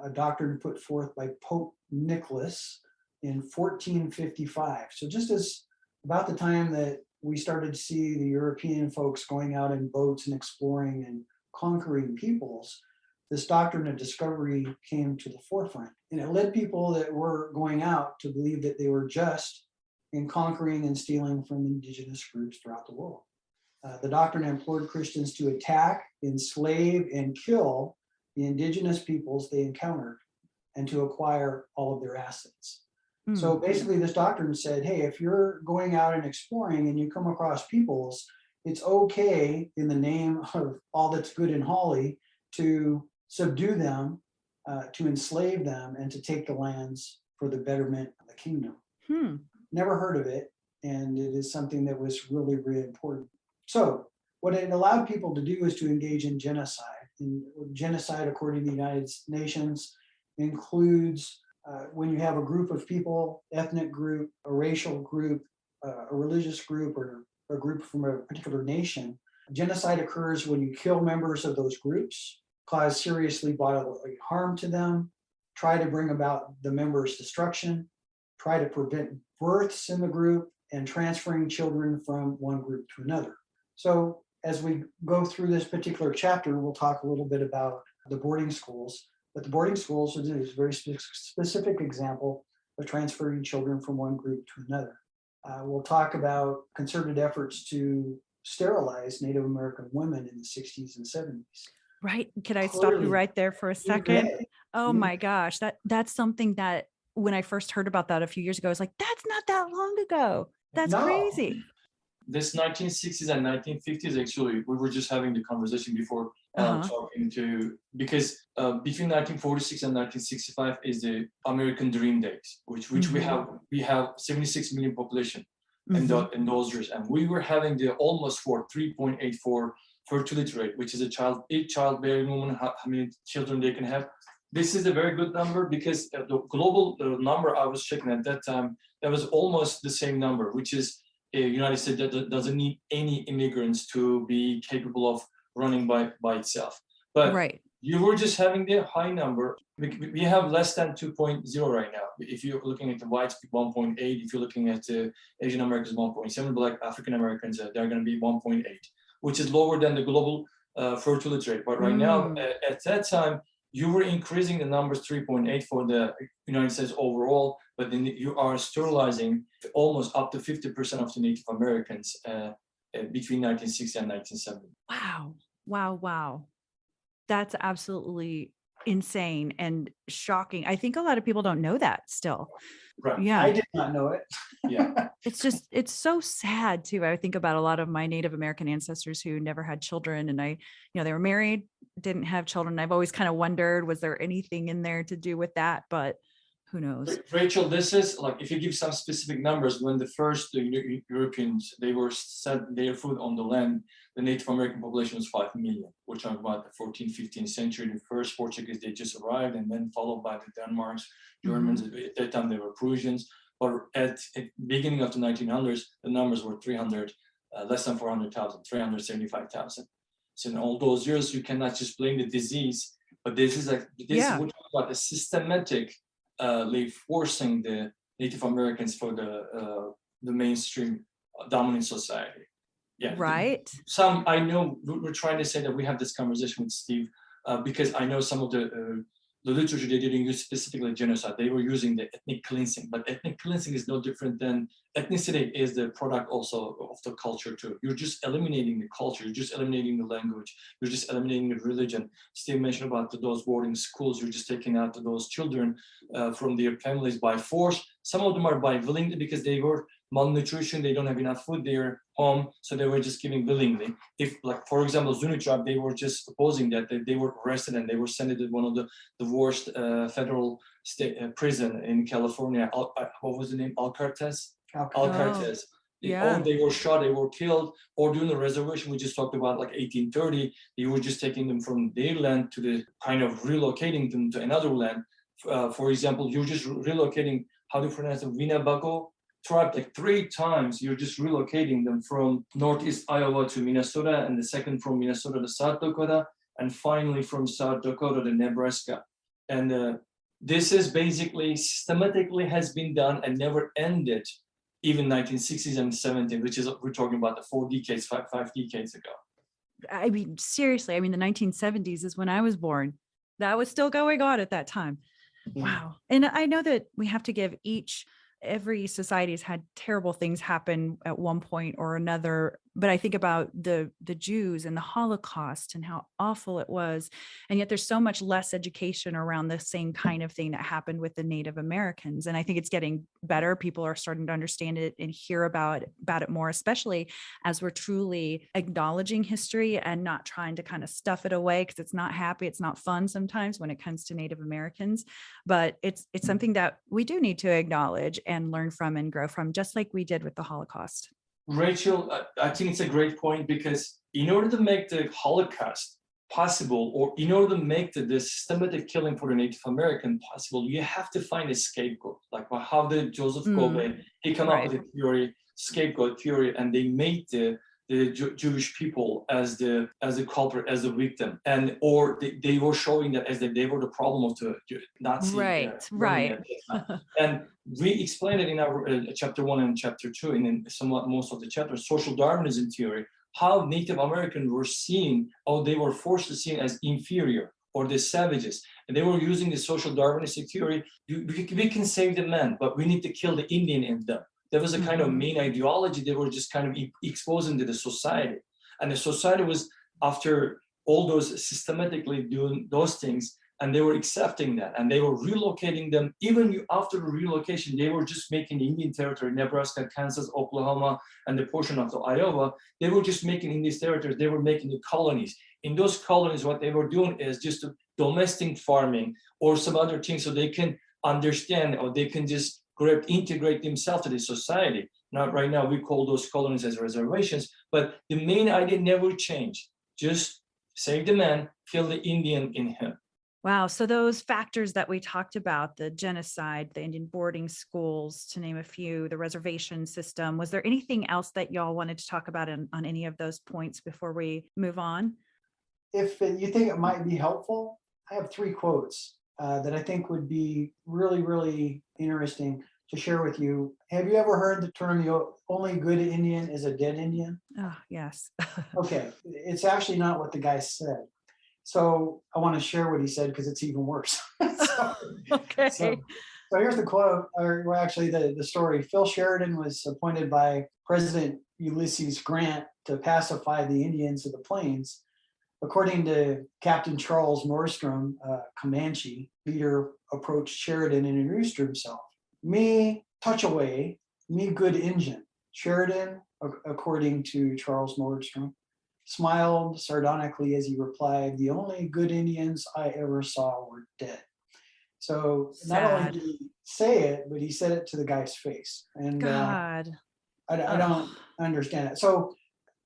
a doctrine put forth by Pope Nicholas in 1455. So just as about the time that we started to see the European folks going out in boats and exploring and conquering peoples, this doctrine of discovery came to the forefront. And it led people that were going out to believe that they were just in conquering and stealing from indigenous groups throughout the world. The doctrine implored Christians to attack, enslave, and kill the indigenous peoples they encountered and to acquire all of their assets. Mm. So basically this doctrine said, hey, if you're going out and exploring and you come across peoples, it's okay in the name of all that's good and holy to subdue them, to enslave them, and to take the lands for the betterment of the kingdom. Never heard of it, and it is something that was really, really important. So what it allowed people to do is to engage in genocide. And genocide, according to the United Nations, includes when you have a group of people, ethnic group, a racial group, a religious group, or a group from a particular nation. Genocide occurs when you kill members of those groups, cause seriously bodily harm to them, try to bring about the members' destruction, try to prevent births in the group, and transferring children from one group to another. So as we go through this particular chapter, we'll talk a little bit about the boarding schools. But the boarding schools is a very specific example of transferring children from one group to another. We'll talk about concerted efforts to sterilize Native American women in the 60s and 70s. Right. Could I stop you right there for a second? Okay. Oh my gosh, that's something that when I first heard about that a few years ago, I was like, that's not that long ago. That's crazy. This 1960s and 1950s, actually, we were just having the conversation before talking to, because between 1946 and 1965 is the American Dream Days, which we have 76 million population in those years, and we were having the almost 3.84 fertility rate, which is a childbearing woman, how many children they can have, this is a very good number because the global number I was checking at that time, that was almost the same number, which is a United States that doesn't need any immigrants to be capable of running by itself. But Right. you were just having the high number. We have less than 2.0 right now. If you're looking at the whites, 1.8. If you're looking at the Asian Americans, 1.7. Black African Americans, they're going to be 1.8, which is lower than the global fertility rate. But right now, at that time, you were increasing the numbers 3.8 for the United States overall, but then you are sterilizing almost up to 50% of the Native Americans between 1960 and 1970. Wow. Wow. Wow. That's absolutely insane and shocking. I think a lot of people don't know that still. Right. Yeah. I did not know it. Yeah. It's so sad too. I think about a lot of my Native American ancestors who never had children, and they were married, didn't have children. I've always kind of wondered, was there anything in there to do with that? But who knows? Rachel, this is like, if you give some specific numbers, when the first Europeans, they were set their foot on the land, the Native American population was 5 million. We're talking about the 14th, 15th century. The first Portuguese, they just arrived, and then followed by the Denmarks, Germans. At that time, they were Prussians. But at the beginning of the 1900s, the numbers were 300, less than 400,000, 375,000. So in all those years, you cannot just blame the disease, but this is we're talking about a systematic forcing the Native Americans for the mainstream dominant society. Yeah. Right. I know we're trying to say that we have this conversation with Steve because I know some of the literature, they didn't use specifically genocide. They were using the ethnic cleansing, but ethnic cleansing is no different than ethnicity is the product also of the culture too. You're just eliminating the culture. You're just eliminating the language. You're just eliminating the religion. Steve mentioned about those boarding schools. You're just taking out those children from their families by force. Some of them are by willingly because they were malnutrition, they don't have enough food there home, so they were just giving willingly. If, like, for example, Zuni tribe, they were just opposing that, they were arrested and they were sent to one of the worst federal state prison in California. What was the name? Alcatraz. Yeah. Or they were shot, they were killed, or during the reservation we just talked about, like 1830, they were just taking them from their land to the kind of relocating them to another land. For example, you're just relocating, how do you pronounce it, Winnebago tribe, like 3 times. You're just relocating them from Northeast Iowa to Minnesota, and the second from Minnesota to South Dakota, and finally from South Dakota to Nebraska. And this is basically systematically has been done and never ended, even 1960s and 70s, which is, we're talking about the 4 decades, five decades ago. I mean, seriously, the 1970s is when I was born. That was still going on at that time. Wow. And I know that we have to give every society has had terrible things happen at one point or another. But I think about the Jews and the Holocaust and how awful it was. And yet there's so much less education around the same kind of thing that happened with the Native Americans. And I think it's getting better. People are starting to understand it and hear about it more, especially as we're truly acknowledging history and not trying to kind of stuff it away, because it's not happy. It's not fun sometimes when it comes to Native Americans, but it's something that we do need to acknowledge and learn from and grow from, just like we did with the Holocaust. Rachel, I think it's a great point, because in order to make the Holocaust possible, or in order to make the systematic killing for the Native American possible, you have to find a scapegoat. Like how did Joseph Goebbels, he came up with a theory, scapegoat theory, and they made the Jewish people as the culprit, as the victim, or they were showing that as they were the problem of the Nazi. Right. And we explained it in our chapter 1 and chapter 2, and in somewhat most of the chapters, social Darwinism theory, how Native Americans were seen, or they were forced to see as inferior, or the savages. And they were using the social Darwinistic theory. We can save the man, but we need to kill the Indian in them. There was a kind of main ideology they were just kind of exposing to the society. And the society was, after all those systematically doing those things, and they were accepting that, and they were relocating them. Even after the relocation, they were just making Indian territory, Nebraska, Kansas, Oklahoma, and the portion of the Iowa. They were just making in these territories, they were making the colonies. In those colonies, what they were doing is just domestic farming or some other things, so they can understand, or they can just integrate themselves to the society. Now, right now, we call those colonies as reservations, but the main idea never changed. Just save the man, kill the Indian in him. Wow. So those factors that we talked about, the genocide, the Indian boarding schools, to name a few, the reservation system, was there anything else that y'all wanted to talk about on any of those points before we move on? If you think it might be helpful, I have 3 quotes that I think would be really, really interesting to share with you. Have you ever heard the term, the only good Indian is a dead Indian? Oh, yes. Okay, it's actually not what the guy said. So I want to share what he said because it's even worse. so, Okay. so here's the quote, or well, actually the story. Phil Sheridan was appointed by President Ulysses Grant to pacify the Indians of the plains. According to Captain Charles Nordstrom, Comanche leader, approached Sheridan and introduced himself. Me, Touchaway, me good Injun. Sheridan, according to Charles Nordstrom, smiled sardonically as he replied, the only good Indians I ever saw were dead. So not only Sad. did he say it, but he said it to the guy's face. And God. I don't understand it. So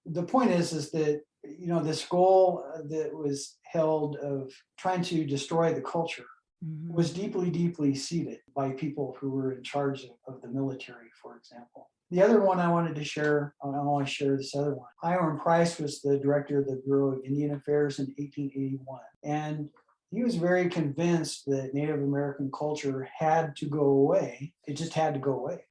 the point is that, you know, this goal that was held of trying to destroy the culture Mhm. was deeply, deeply seated by people who were in charge of the military, for example. The other one I wanted to share, I want to share this other one. Hiram Price was the director of the Bureau of Indian Affairs in 1881. And he was very convinced that Native American culture had to go away. It just had to go away.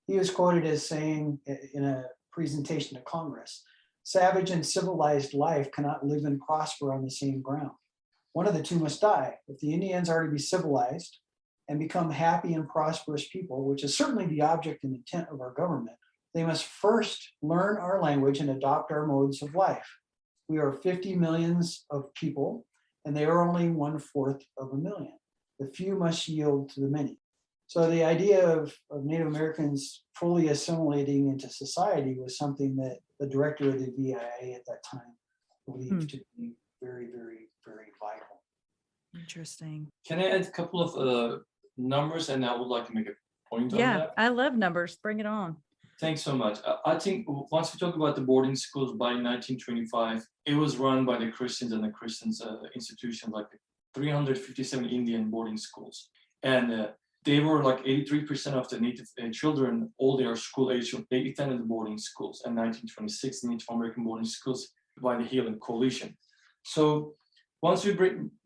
He was quoted as saying in a presentation to Congress, savage and civilized life cannot live and prosper on the same ground. One of the two must die. If the Indians are to be civilized and become happy and prosperous people, which is certainly the object and intent of our government, they must first learn our language and adopt our modes of life. We are 50 millions of people, and they are only 1/4 of a million. The few must yield to the many. So the idea of Native Americans fully assimilating into society was something that the director of the VIA at that time believed to be very, very, very vital. Interesting. Can I add a couple of numbers, and I would like to make a point on Yeah, that? I love numbers. Bring it on. Thanks so much. I think once we talk about the boarding schools by 1925, it was run by the Christians and the Christians institutions, like 357 Indian boarding schools. And they were like 83% of the Native children, all their school age, they attended the boarding schools. And 1926, the Native American boarding schools by the Healing Coalition. So once we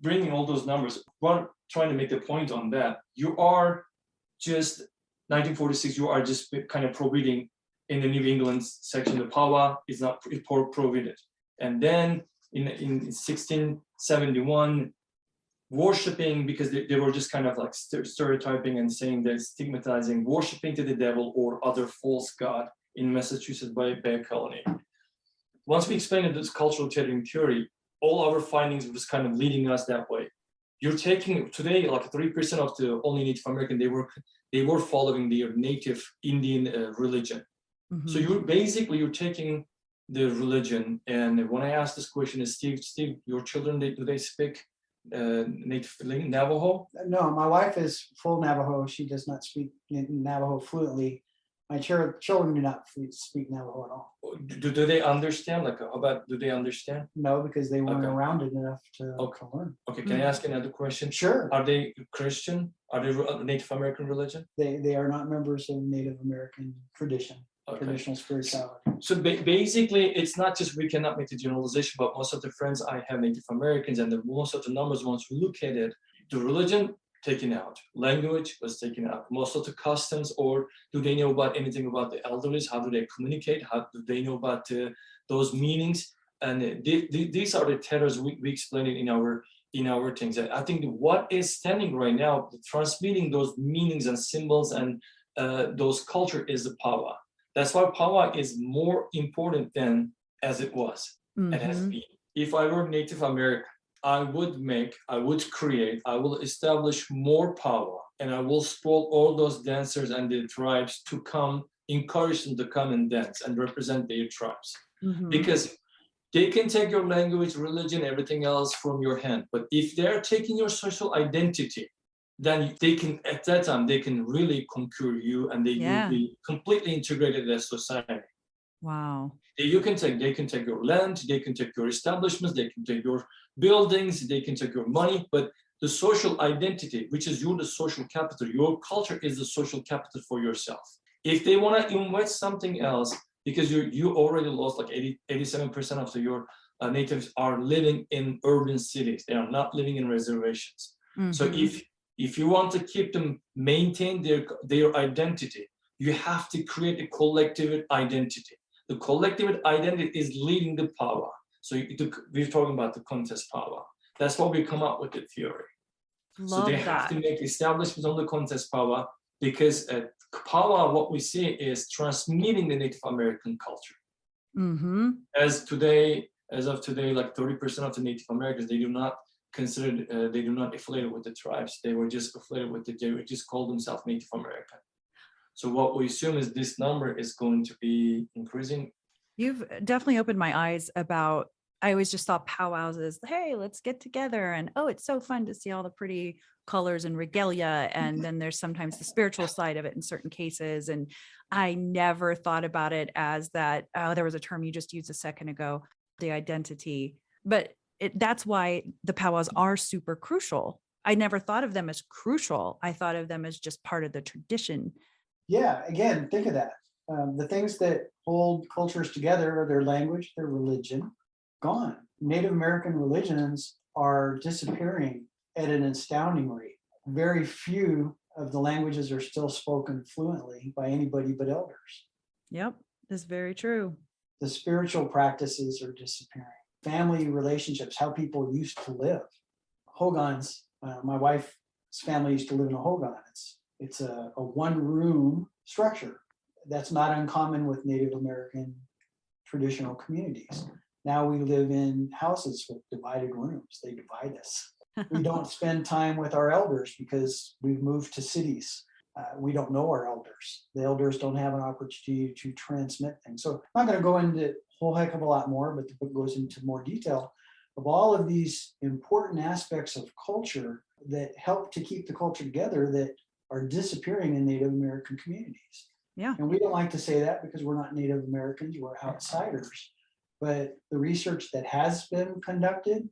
bring in all those numbers, we're trying to make the point on that. You are just 1946, you are just kind of prohibiting in the New England section, the powwow is not prohibited. And then in 1671, worshiping, because they were just kind of like stereotyping and saying they're stigmatizing worshiping to the devil or other false god in Massachusetts by a colony. Once we explained this cultural tethering theory, all our findings was kind of leading us that way. You're taking today like 3% of the only Native American, they were following their native Indian religion. Mhm. So you're taking the religion. And when I asked this question, is Steve, your children, do they speak Native Navajo? No, my wife is full Navajo. She does not speak Navajo fluently. My children do not speak Navajo at all. Do they understand? Like, do they understand? No, because they weren't Okay. around it enough to learn. Okay, can I ask another question? Sure. Are they Christian? Are they Native American religion? They are not members of Native American tradition, Okay. traditional spirituality. So basically, it's not just we cannot make the generalization, but most of the friends I have Native Americans, and most of the numbers, once we look at it, the religion taken out, language was taken out, most of the customs, or do they know about anything about the elders? How do they communicate? How do they know about those meanings? And these are the terrors we explain it in our things. I think what is standing right now, transmitting those meanings and symbols and those culture is the powwow. That's why powwow is more important than as it was and has been. If I were Native American, I will establish more powwow, and I will spoil all those dancers and the tribes to come, encourage them to come and dance and represent their tribes. Because they can take your language, religion, everything else from your hand. But if they're taking your social identity, then they can, at that time, they can really conquer you, and they will be completely integrated as society. Wow. They can take your land, they can take your establishments, they can take your buildings, they can take your money, but the social identity, which is you're the social capital. Your culture is the social capital for yourself. If they want to invest something else, because you already lost like 87% of your natives are living in urban cities. They are not living in reservations. So if you want to keep them maintain their identity, you have to create a collective identity. The collective identity is leading the powwow. So we're talking about the contest powwow. That's why we come up with the theory. So they have to make establishments on the contest powwow, because at powwow, what we see is transmitting the Native American culture. As of today, like 30% of the Native Americans, they do not consider, they do not affiliate with the tribes. They were just affiliated with they would just call themselves Native American. So what we assume is this number is going to be increasing. You've definitely opened my eyes about, I always just thought powwows as, hey, let's get together. And oh, it's so fun to see all the pretty colors and regalia. And then there's sometimes the spiritual side of it in certain cases. And I never thought about it as that, there was a term you just used a second ago, the identity. But that's why the powwows are super crucial. I never thought of them as crucial. I thought of them as just part of the tradition. Yeah, again, think of that. The things that hold cultures together are their language, their religion, gone. Native American religions are disappearing at an astounding rate. Very few of the languages are still spoken fluently by anybody but elders. Yep, that's very true. The spiritual practices are disappearing. Family relationships, how people used to live. Hogans, my wife's family used to live in a hogan. It's a one-room structure. That's not uncommon with Native American traditional communities. Now we live in houses with divided rooms. They divide us. We don't spend time with our elders because we've moved to cities. We don't know our elders. The elders don't have an opportunity to transmit things. So I'm not going to go into a whole heck of a lot more, but the book goes into more detail of all of these important aspects of culture that help to keep the culture together that are disappearing in Native American communities. Yeah. And we don't like to say that because we're not Native Americans, we're outsiders. But the research that has been conducted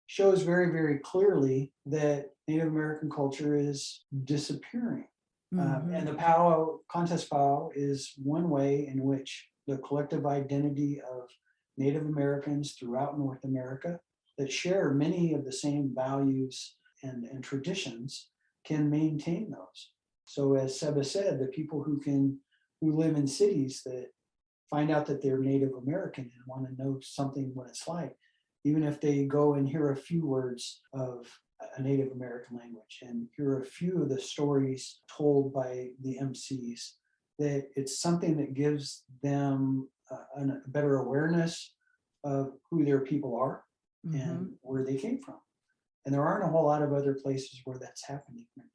shows very, very clearly that Native American culture is disappearing. And the powwow, contest powwow, is one way in which the collective identity of Native Americans throughout North America that share many of the same values and traditions can maintain those. So as Seba said, the people who live in cities that find out that they're Native American and want to know something what it's like, even if they go and hear a few words of a Native American language and hear a few of the stories told by the MCs, that it's something that gives them a better awareness of who their people are and where they came from. And there aren't a whole lot of other places where that's happening right now.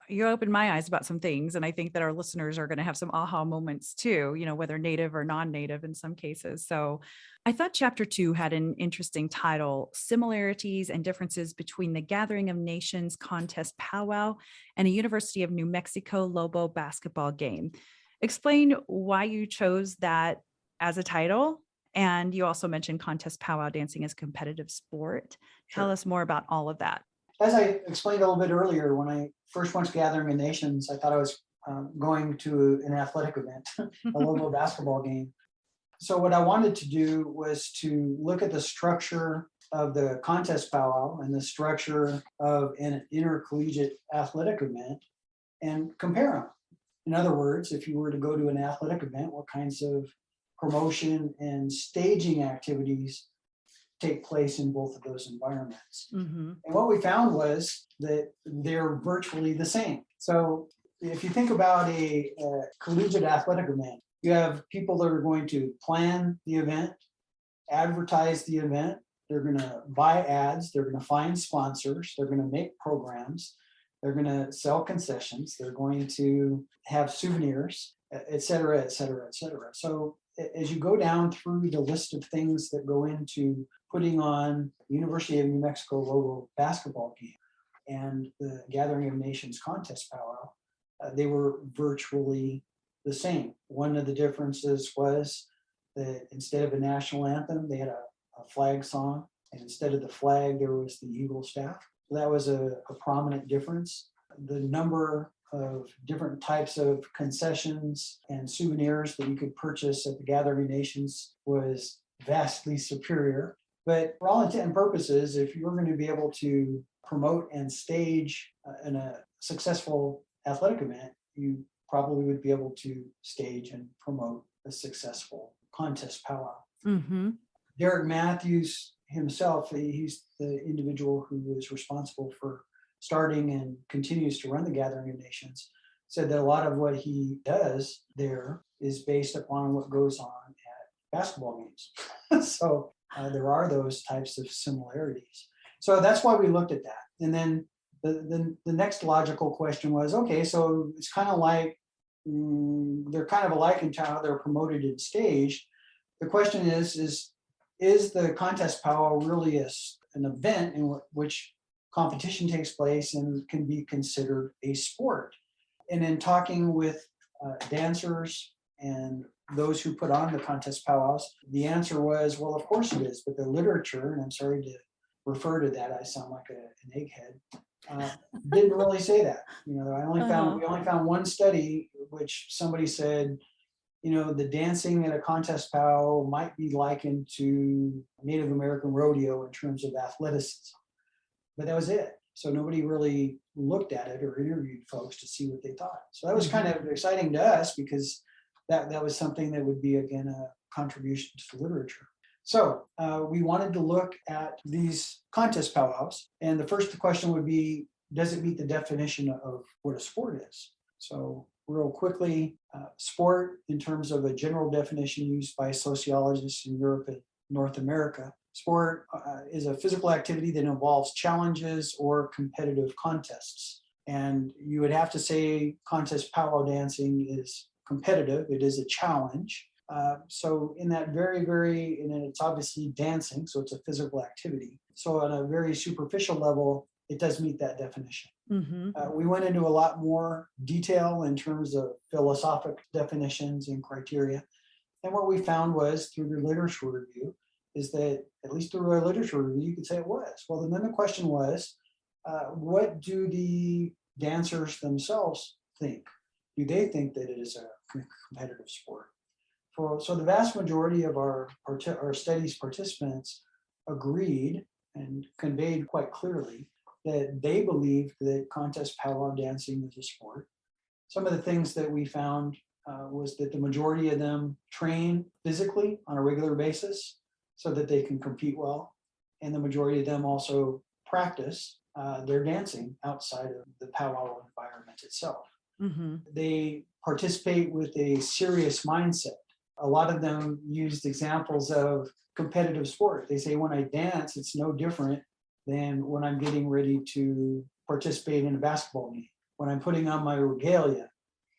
You opened my eyes about some things. And I think that our listeners are going to have some aha moments too, whether native or non-native in some cases. So I thought chapter 2 had an interesting title, Similarities and Differences Between the Gathering of Nations Contest Powwow and a University of New Mexico Lobo basketball game. Explain why you chose that as a title. And you also mentioned contest powwow dancing as a competitive sport. Tell us more about all of that. As I explained a little bit earlier, when I first went to Gathering of Nations, I thought I was going to an athletic event, a local basketball game. So what I wanted to do was to look at the structure of the contest powwow and the structure of an intercollegiate athletic event and compare them. In other words, if you were to go to an athletic event, what kinds of promotion and staging activities take place in both of those environments. And what we found was that they're virtually the same. So if you think about a collegiate athletic event, you have people that are going to plan the event, advertise the event, they're going to buy ads, they're going to find sponsors, they're going to make programs, they're going to sell concessions, they're going to have souvenirs, et cetera, et cetera, et cetera. So as you go down through the list of things that go into putting on University of New Mexico Lobo basketball game and the Gathering of Nations Contest Powwow, they were virtually the same. One of the differences was that instead of a national anthem, they had a flag song, and instead of the flag, there was the eagle staff. That was a prominent difference. The number of different types of concessions and souvenirs that you could purchase at the Gathering Nations was vastly superior. But for all intent and purposes, if you're going to be able to promote and stage in a successful athletic event, you probably would be able to stage and promote a successful contest powwow. Mm-hmm. Derek Matthews himself, he's the individual who was responsible for starting and continues to run the Gathering of Nations, said that a lot of what he does there is based upon what goes on at basketball games. So there are those types of similarities. So that's why we looked at that. And then the next logical question was, okay, so it's kind of like, they're kind of alike in how they're promoted and staged. The question is the contest powwow really an event in which competition takes place and can be considered a sport? And in talking with dancers and those who put on the contest powwows, the answer was, well, of course it is, but the literature, and I'm sorry to refer to that, I sound like an egghead, didn't really say that. You know, we only found one study which somebody said, you know, the dancing at a contest powwow might be likened to Native American rodeo in terms of athleticism. But that was it. So nobody really looked at it or interviewed folks to see what they thought. So that was kind of exciting to us because that was something that would be, again, a contribution to the literature. So we wanted to look at these contest powwows. And the first question would be, does it meet the definition of what a sport is? So real quickly, sport in terms of a general definition used by sociologists in Europe and North America. Sport is a physical activity that involves challenges or competitive contests. And you would have to say contest powwow dancing is competitive. It is a challenge. So in that and it's obviously dancing, so it's a physical activity. So on a very superficial level, it does meet that definition. Mm-hmm. We went into a lot more detail in terms of philosophic definitions and criteria. And what we found was through the literature review is that, at least through our literature review, you could say it was. Well, then the question was, what do the dancers themselves think? Do they think that it is a competitive sport? So the vast majority of our studies participants agreed and conveyed quite clearly that they believed that contest powwow dancing is a sport. Some of the things that we found was that the majority of them train physically on a regular basis so that they can compete well. And the majority of them also practice their dancing outside of the powwow environment itself. Mm-hmm. They participate with a serious mindset. A lot of them used examples of competitive sport. They say, when I dance, it's no different than when I'm getting ready to participate in a basketball game. When I'm putting on my regalia,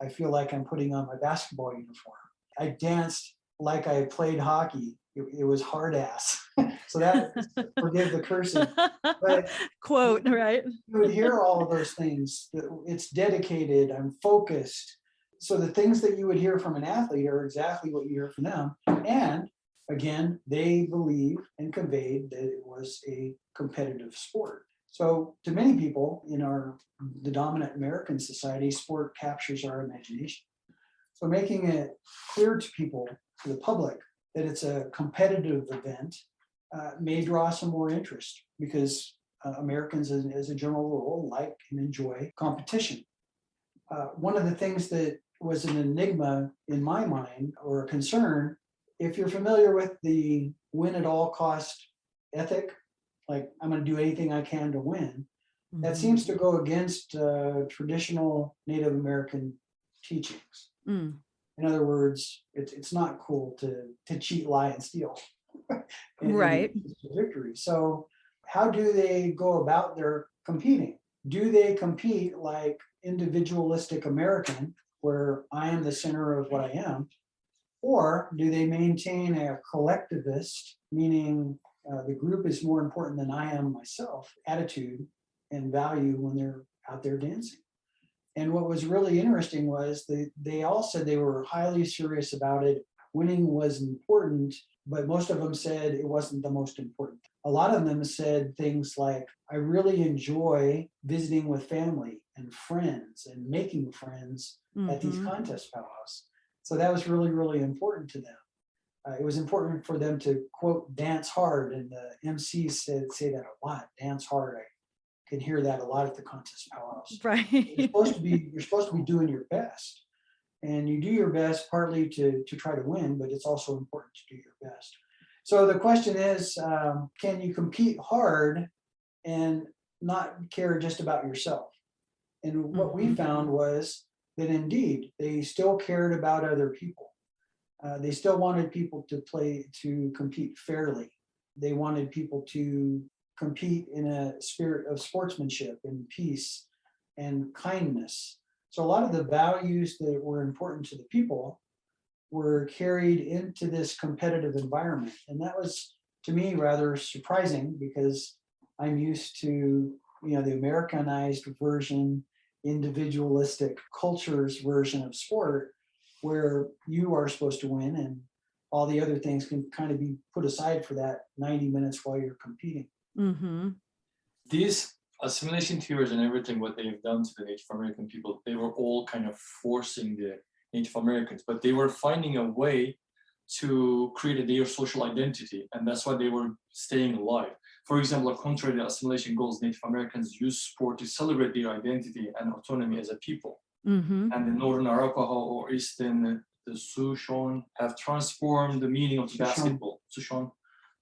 I feel like I'm putting on my basketball uniform. I danced like I played hockey. It was hard ass. So that, forgive the cursing. But quote, right? You would hear all of those things. It's dedicated, I'm focused. So the things that you would hear from an athlete are exactly what you hear from them. And again, they believed and conveyed that it was a competitive sport. So to many people in the dominant American society, sport captures our imagination. So making it clear to people, to the public, that it's a competitive event may draw some more interest because Americans, as a general rule, like and enjoy competition. One of the things that was an enigma in my mind, or a concern, if you're familiar with the win at all cost ethic, like I'm going to do anything I can to win, that seems to go against traditional Native American teachings. Mm. In other words, it's not cool to cheat, lie, and steal. Right. Victory. So how do they go about their competing? Do they compete like individualistic American, where I am the center of what I am? Or do they maintain a collectivist, meaning the group is more important than I am myself, attitude and value when they're out there dancing? And what was really interesting was they all said they were highly serious about it winning was important, but most of them said it wasn't the most important. A lot of them said things like, I really enjoy visiting with family and friends and making friends at these contest powwows. So that was really, really important to them. It was important for them to, quote, dance hard. And the MCs say that a lot, dance hard. I can hear that a lot at the contest powwows. Right. You're supposed to be doing your best. And you do your best partly to try to win, but it's also important to do your best. So the question is, can you compete hard and not care just about yourself? And what we found was that indeed, they still cared about other people. They still wanted people to compete fairly. They wanted people to compete in a spirit of sportsmanship and peace and kindness. So a lot of the values that were important to the people were carried into this competitive environment. And that was, to me, rather surprising because I'm used to, the Americanized version, individualistic culture's version of sport, where you are supposed to win and all the other things can kind of be put aside for that 90 minutes while you're competing. These assimilation theories and everything, what they've done to the Native American people, they were all kind of forcing the Native Americans, but they were finding a way to create their social identity, and that's why they were staying alive. For example, contrary to assimilation goals, Native Americans use sport to celebrate their identity and autonomy as a people. And the Northern Arapaho or Eastern, the Sushon, have transformed the meaning of basketball, Sushon,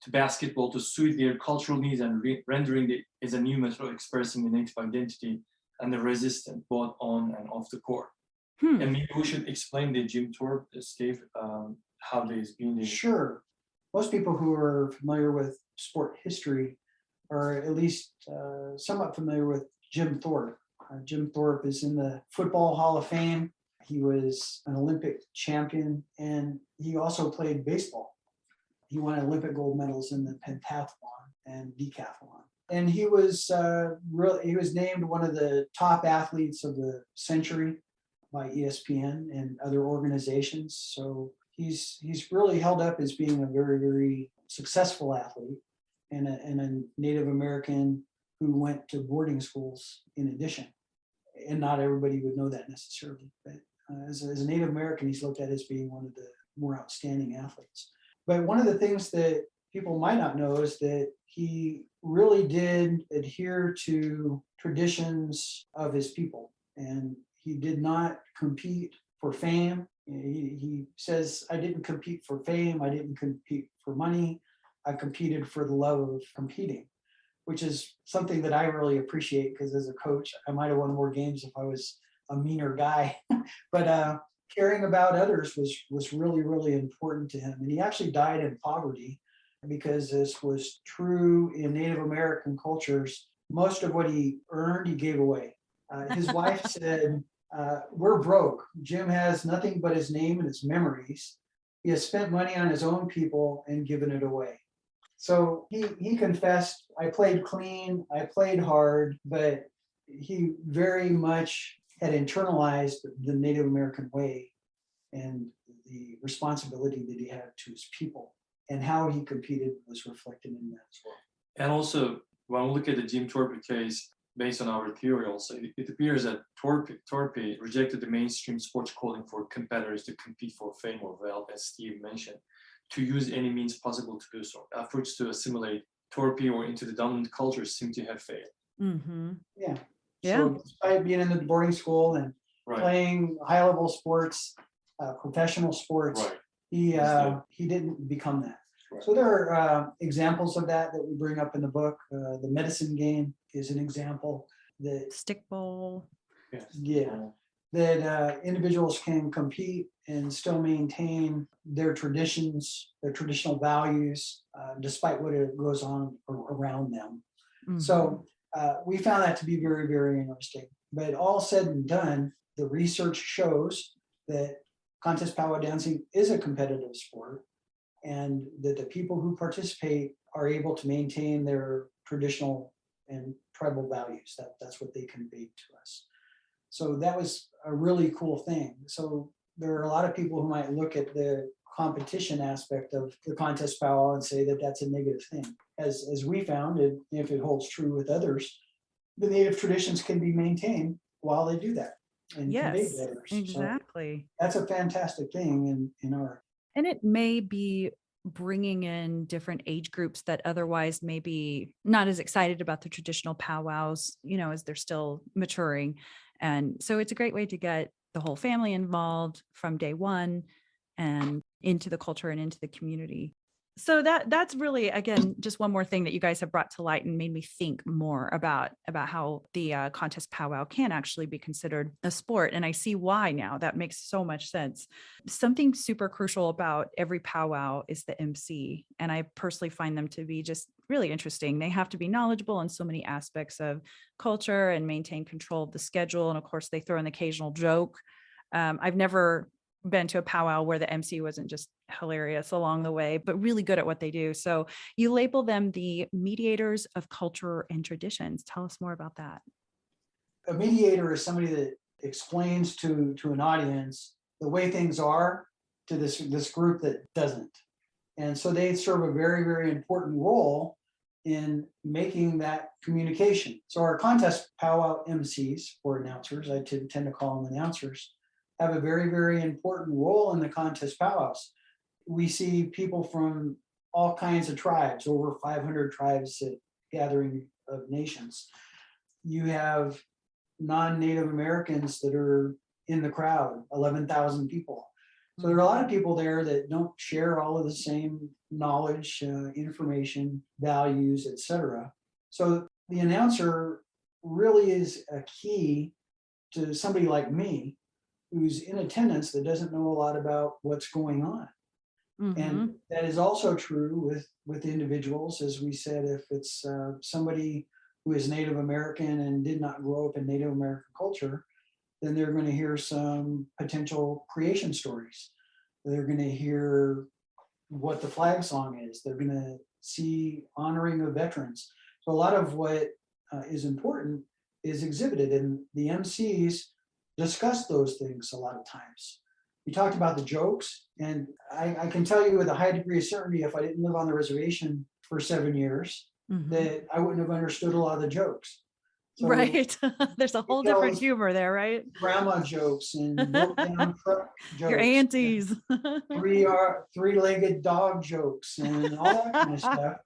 to basketball to suit their cultural needs and rendering it as a new method of expressing the Native identity and the resistance both on and off the court. And maybe we should explain the Jim Thorpe, Steve, how they've been. Sure. Most people who are familiar with sport history are at least somewhat familiar with Jim Thorpe. Jim Thorpe is in the Football Hall of Fame. He was an Olympic champion, and he also played baseball. He won Olympic gold medals in the pentathlon and decathlon. And he was named one of the top athletes of the century by ESPN and other organizations. So he's really held up as being a very, very successful athlete and a Native American who went to boarding schools in addition. And not everybody would know that necessarily, but as a Native American, he's looked at as being one of the more outstanding athletes. But one of the things that people might not know is that he really did adhere to traditions of his people, and he did not compete for fame. He says, I didn't compete for fame, I didn't compete for money, I competed for the love of competing, which is something that I really appreciate because as a coach, I might have won more games if I was a meaner guy. But caring about others was really, really important to him. And he actually died in poverty because this was true in Native American cultures. Most of what he earned, he gave away. His wife said, we're broke. Jim has nothing but his name and his memories. He has spent money on his own people and given it away. So he confessed, I played clean, I played hard, but he very much had internalized the Native American way and the responsibility that he had to his people, and how he competed was reflected in that as well. And also, when we look at the Jim Thorpe case, based on our theory also, it appears that Thorpe rejected the mainstream sports calling for competitors to compete for fame or wealth, as Steve mentioned, to use any means possible to do so. Efforts to assimilate Thorpe or into the dominant culture seem to have failed. Yeah. So despite being in the boarding school and playing high-level sports, professional sports, he didn't become that. So there are examples of that we bring up in the book. The medicine game is an example. The stickball. That individuals can compete and still maintain their traditions, their traditional values, despite what goes on around them. So we found that to be very, very interesting. But all said and done, the research shows that contest powwow dancing is a competitive sport, and that the people who participate are able to maintain their traditional and tribal values. That's what they conveyed to us. So that was a really cool thing. So there are a lot of people who might look at the competition aspect of the contest powwow and say that that's a negative thing. As we found, it, if it holds true with others, the native traditions can be maintained while they do that and conveyed Yes, to others. exactly. So that's a fantastic thing in our. And it may be bringing in different age groups that otherwise may be not as excited about the traditional powwows, as they're still maturing. And so it's a great way to get the whole family involved from day one and into the culture and into the community. So that's really, again, just one more thing that you guys have brought to light and made me think more about how the contest powwow can actually be considered a sport. And I see why now. That makes so much sense. Something super crucial about every powwow is the MC. And I personally find them to be just really interesting. They have to be knowledgeable in so many aspects of culture and maintain control of the schedule. And of course, they throw an occasional joke. I've never been to a powwow where the MC wasn't just hilarious along the way, but really good at what they do. So you label them the mediators of culture and traditions. Tell us more about that. A mediator is somebody that explains to an audience the way things are to this group that doesn't. And so they serve a very, very important role in making that communication. So our contest powwow MCs, or announcers, I tend to call them announcers, have a very, very important role in the contest powwows. We see people from all kinds of tribes, over 500 tribes at Gathering of Nations. You have non-Native Americans that are in the crowd, 11,000 people. So there are a lot of people there that don't share all of the same knowledge, information, values, etc. So the announcer really is a key to somebody like me, who's in attendance that doesn't know a lot about what's going on. And that is also true with individuals. As we said, if it's somebody who is Native American and did not grow up in Native American culture, then they're going to hear some potential creation stories. They're going to hear what the flag song is. They're going to see honoring of veterans. So a lot of what is important is exhibited, and the MCs discuss those things a lot of times. We talked about the jokes, and I can tell you with a high degree of certainty, if I didn't live on the reservation for 7 years, that I wouldn't have understood a lot of the jokes. So right. There's a whole different humor there, right? Grandma jokes and broke down truck jokes. Your aunties. Three-legged dog jokes and all that kind of stuff.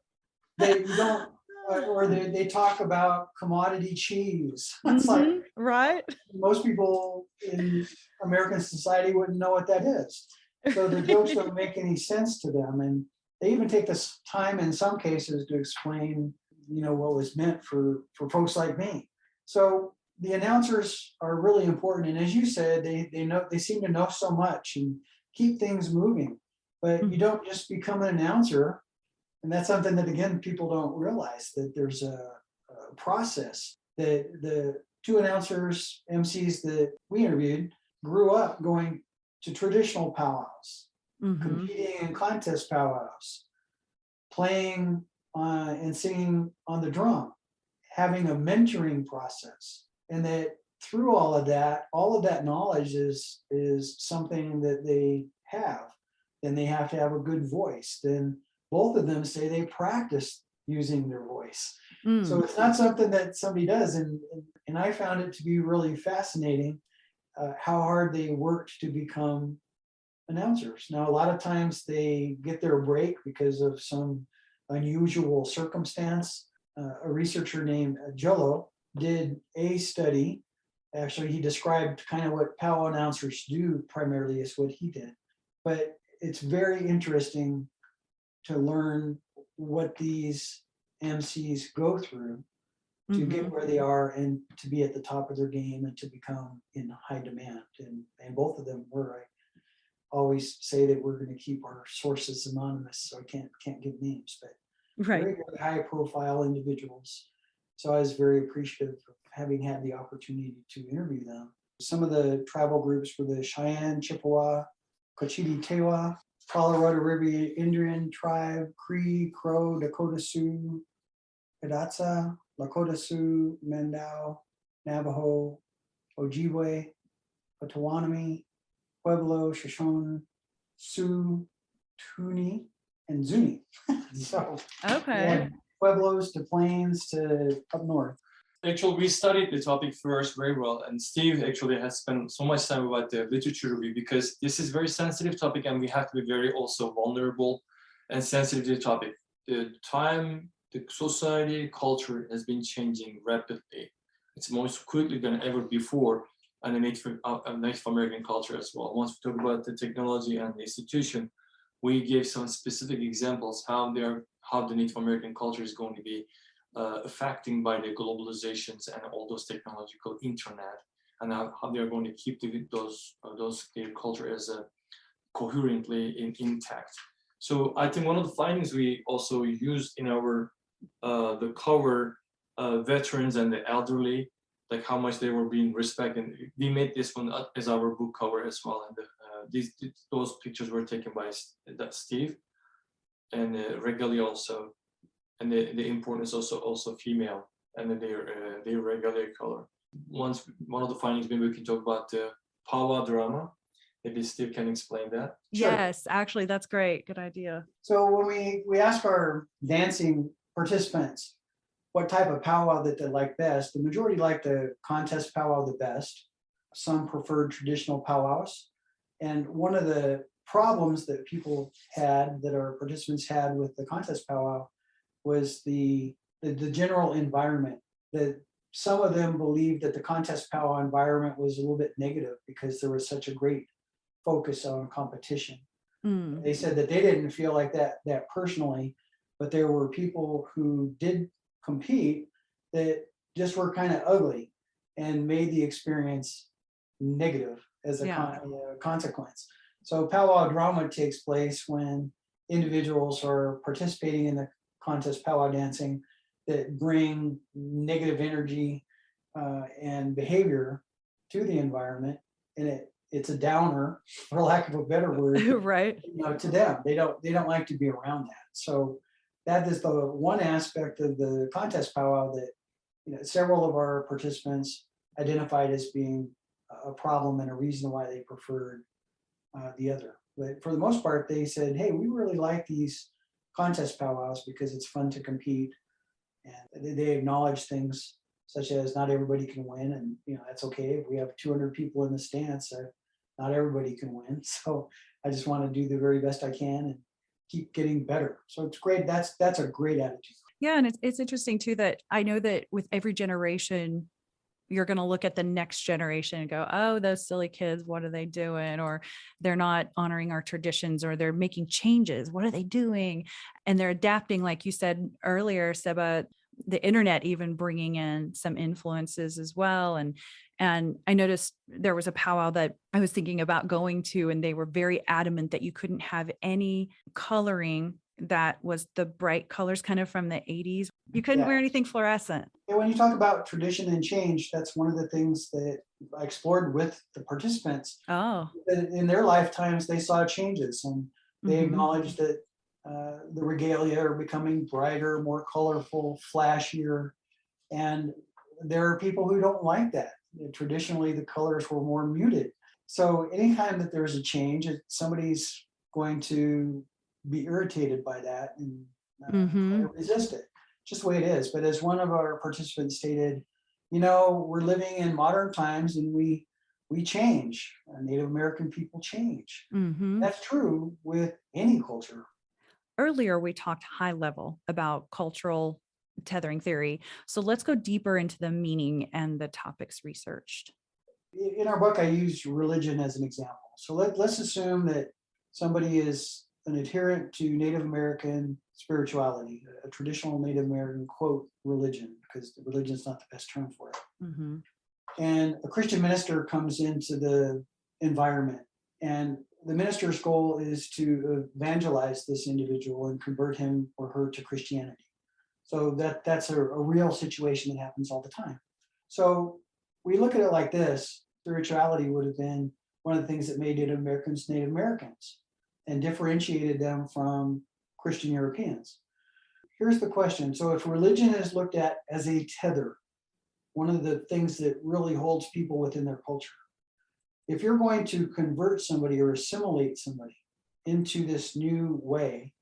They don't, or they talk about commodity cheese. It's like, right. most people in American society wouldn't know what that is. So the jokes don't make any sense to them. And they even take this time in some cases to explain, what was meant for folks like me. So the announcers are really important. And as you said, they seem to know so much and keep things moving. But you don't just become an announcer. And that's something that, again, people don't realize, that there's a process. That the two announcers, MCs that we interviewed, grew up going to traditional powwows, competing in contest powwows, playing and singing on the drum, having a mentoring process. And that through all of that knowledge is something that they have. Then they have to have a good voice. Then both of them say they practice using their voice. So it's not something that somebody does. And I found it to be really fascinating how hard they worked to become announcers. Now, a lot of times they get their break because of some unusual circumstance. A researcher named Jello did a study. Actually, he described kind of what powwow announcers do primarily, is what he did. But it's very interesting to learn what these MCs go through to get where they are and to be at the top of their game and to become in high demand. And both of them were. I always say that we're going to keep our sources anonymous, so I can't give names, but very, very high profile individuals. So I was very appreciative of having had the opportunity to interview them. Some of the tribal groups were the Cheyenne, Chippewa, Cochiti Tewa, Colorado River Indian tribe, Cree, Crow, Dakota Sioux, Hidatsa, Lakota Sioux, Mandan, Navajo, Ojibwe, Potawatomi, Pueblo, Shoshone, Sioux, Tuni, and Zuni. So we Okay. had Pueblos to plains to up north. Actually, we studied the topic first very well, and Steve actually has spent so much time about the literature review because this is very sensitive topic, and we have to be very also vulnerable and sensitive to the topic. The time, the society, culture has been changing rapidly. It's most quickly than ever before, and the Native American culture as well. Once we talk about the technology and the institution, we gave some specific examples how the Native American culture is going to be affecting by the globalizations and all those technological internet, and how they're going to keep their culture as coherently intact. So I think one of the findings we also used in our the cover veterans and the elderly, like how much they were being respected. We made this one as our book cover as well, and those pictures were taken by Steve and regalia also. And the importance also female and then their regalia color. One of the findings, maybe we can talk about the powwow drama. Maybe Steve can explain that. Sure. Yes, actually, that's great. Good idea. So when we ask our dancing participants what type of powwow that they like best, the majority like the contest powwow the best. Some preferred traditional powwows. And one of the problems that people had, that our participants had with the contest powwow, was the general environment. That some of them believed that the contest powwow environment was a little bit negative because there was such a great focus on competition. Mm. They said that they didn't feel like that personally, but there were people who did compete that just were kind of ugly and made the experience negative as a consequence. So powwow drama takes place when individuals are participating in the contest powwow dancing that bring negative energy and behavior to the environment, and it's a downer, for lack of a better word, Right. to them. They don't like to be around that. So that is the one aspect of the contest powwow that several of our participants identified as being a problem and a reason why they preferred the other. But for the most part, they said, hey, we really like these contest powwows because it's fun to compete, and they acknowledge things such as not everybody can win, and that's okay. If we have 200 people in the stands, not everybody can win. So I just want to do the very best I can and keep getting better. So it's great. That's a great attitude. Yeah, and it's interesting too that I know that with every generation, you're going to look at the next generation and go, oh, those silly kids, what are they doing? Or they're not honoring our traditions, or they're making changes. What are they doing? And they're adapting, like you said earlier, Seba, the internet even bringing in some influences as well. And I noticed there was a powwow that I was thinking about going to, and they were very adamant that you couldn't have any coloring that was the bright colors kind of from the 80s. You couldn't wear anything fluorescent. And when you talk about tradition and change, that's one of the things that I explored with the participants. Oh. In their lifetimes, they saw changes, and they acknowledged that the regalia are becoming brighter, more colorful, flashier. And there are people who don't like that. Traditionally, the colors were more muted. So anytime that there's a change, somebody's going to be irritated by that and try to resist it. Just the way it is. But as one of our participants stated, we're living in modern times, and we change. Native American people change. That's true with any culture. Earlier, we talked high level about cultural tethering theory. So let's go deeper into the meaning and the topics researched. In our book, I used religion as an example. So let's assume that somebody is an adherent to Native American spirituality, a traditional Native American, quote, religion, because the religion is not the best term for it. And a Christian minister comes into the environment, and the minister's goal is to evangelize this individual and convert him or her to Christianity. So that's a real situation that happens all the time. So we look at it like this: spirituality would have been one of the things that made Native Americans Native Americans and differentiated them from Christian Europeans. Here's the question. So if religion is looked at as a tether, one of the things that really holds people within their culture, if you're going to convert somebody or assimilate somebody, into this new way,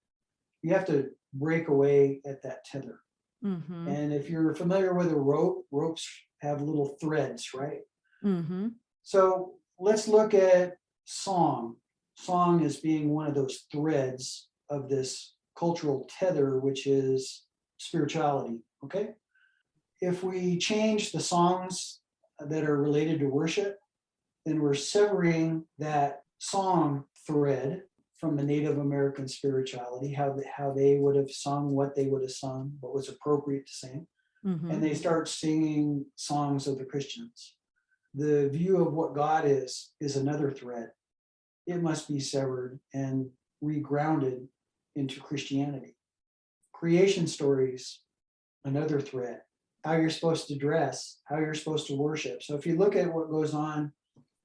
you have to break away at that tether. Mm-hmm. And if you're familiar with a rope, ropes have little threads, right? Mm-hmm. So let's look at song. Song as being one of those threads of this cultural tether, which is spirituality. Okay. If we change the songs that are related to worship, then we're severing that song thread from the Native American spirituality, how they would have sung, what they would have sung, what was appropriate to sing. Mm-hmm. And they start singing songs of the Christians. The view of what God is another thread. It must be severed and regrounded into Christianity. Creation stories, another thread. How you're supposed to dress, how you're supposed to worship. So if you look at what goes on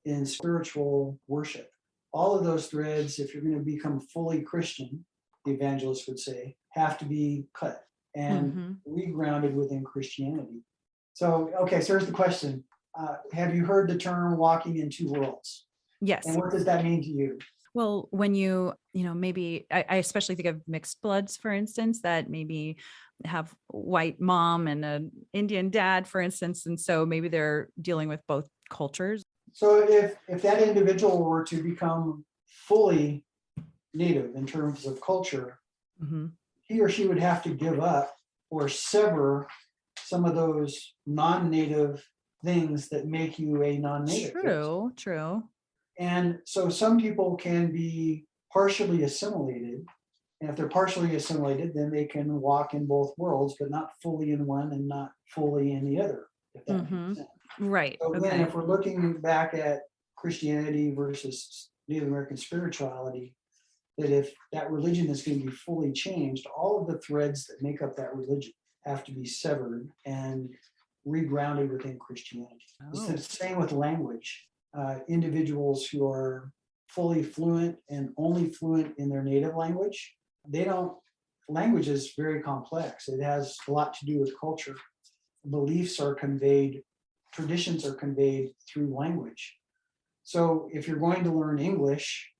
in spiritual worship, all of those threads, if you're going to become fully Christian, the evangelist would say, have to be cut and regrounded within Christianity. So, okay, so here's the question. Have you heard the term walking in two worlds? Yes. And what does that mean to you? Well, when maybe I especially think of mixed bloods, for instance, that maybe have white mom and an Indian dad, for instance. And so maybe they're dealing with both cultures. So if that individual were to become fully Native in terms of culture, he or she would have to give up or sever some of those non-Native things that make you a non-Native. True. And so some people can be partially assimilated. And if they're partially assimilated, then they can walk in both worlds, but not fully in one and not fully in the other, if that makes sense. Right. So again, if we're looking back at Christianity versus Native American spirituality, that if that religion is going to be fully changed, all of the threads that make up that religion have to be severed and regrounded within Christianity. It's the same with language. Individuals who are fully fluent and only fluent in their native language, language is very complex. It has a lot to do with culture. Beliefs are conveyed, traditions are conveyed through language. So if you're going to learn English,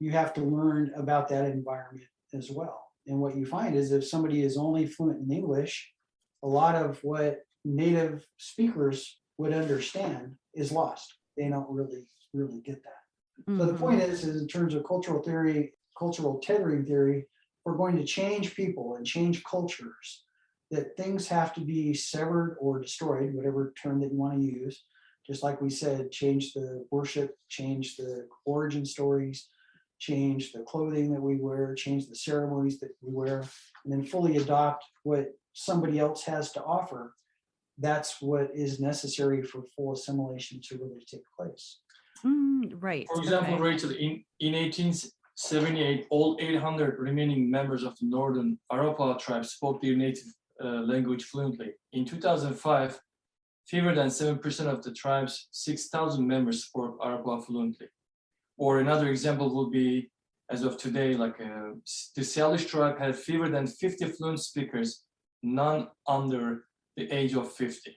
you have to learn about that environment as well. And what you find is if somebody is only fluent in English, a lot of what native speakers would understand is lost. They don't really get that. So the point is in terms of cultural theory, cultural tethering theory, we're going to change people and change cultures, that things have to be severed or destroyed, whatever term that you want to use. Just like we said, change the worship, change the origin stories, change the clothing that we wear, change the ceremonies that we wear, and then fully adopt what somebody else has to offer. That's what is necessary for full assimilation to really take place. Right. For example, Rachel, in 1878, all 800 remaining members of the Northern Arapaho tribe spoke their native language fluently. In 2005, fewer than 7% of the tribe's 6,000 members spoke Arapaho fluently. Or another example would be, as of today, like the Salish tribe had fewer than 50 fluent speakers, none under the age of 50.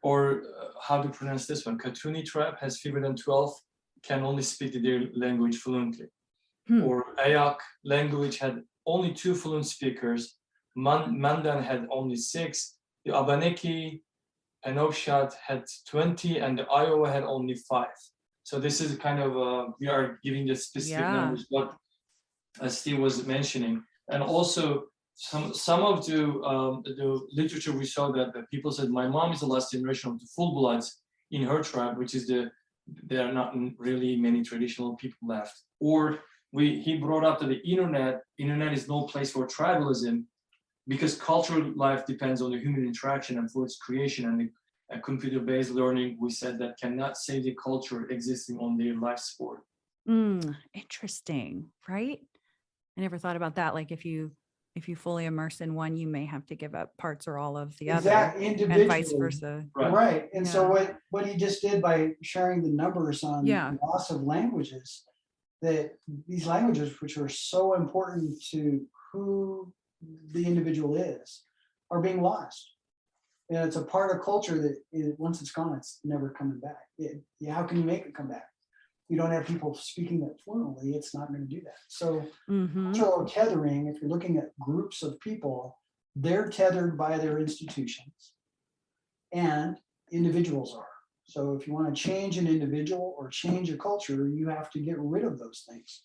Or how to pronounce this one? Katuni tribe has fewer than 12, can only speak their language fluently. Or Ayak language had only 2 fluent speakers. Mandan had only 6. The Abenaki, Penobscot had 20, and the Iowa had only 5. So this is kind of, we are giving the specific numbers, what Steve was mentioning. And also some of the literature we saw that people said, my mom is the last generation of the full bloods in her tribe, which is there are not really many traditional people left. Or he brought up that the internet is no place for tribalism, because cultural life depends on the human interaction and for its creation, and the computer-based learning, we said, that cannot save the culture existing on their life support. Interesting, right? I never thought about that. Like if you fully immerse in one, you may have to give up parts or all of the other, and vice versa. Right. And so what he just did by sharing the numbers on loss of languages, that these languages, which are so important to who the individual is, are being lost. And it's a part of culture that once it's gone, it's never coming back. How can you make it come back? you don't have people speaking it fluently, it's not going to do that. So Mhm. cultural tethering, if you're looking at groups of people, they're tethered by their institutions and individuals are. So if you want to change an individual or change a culture, you have to get rid of those things.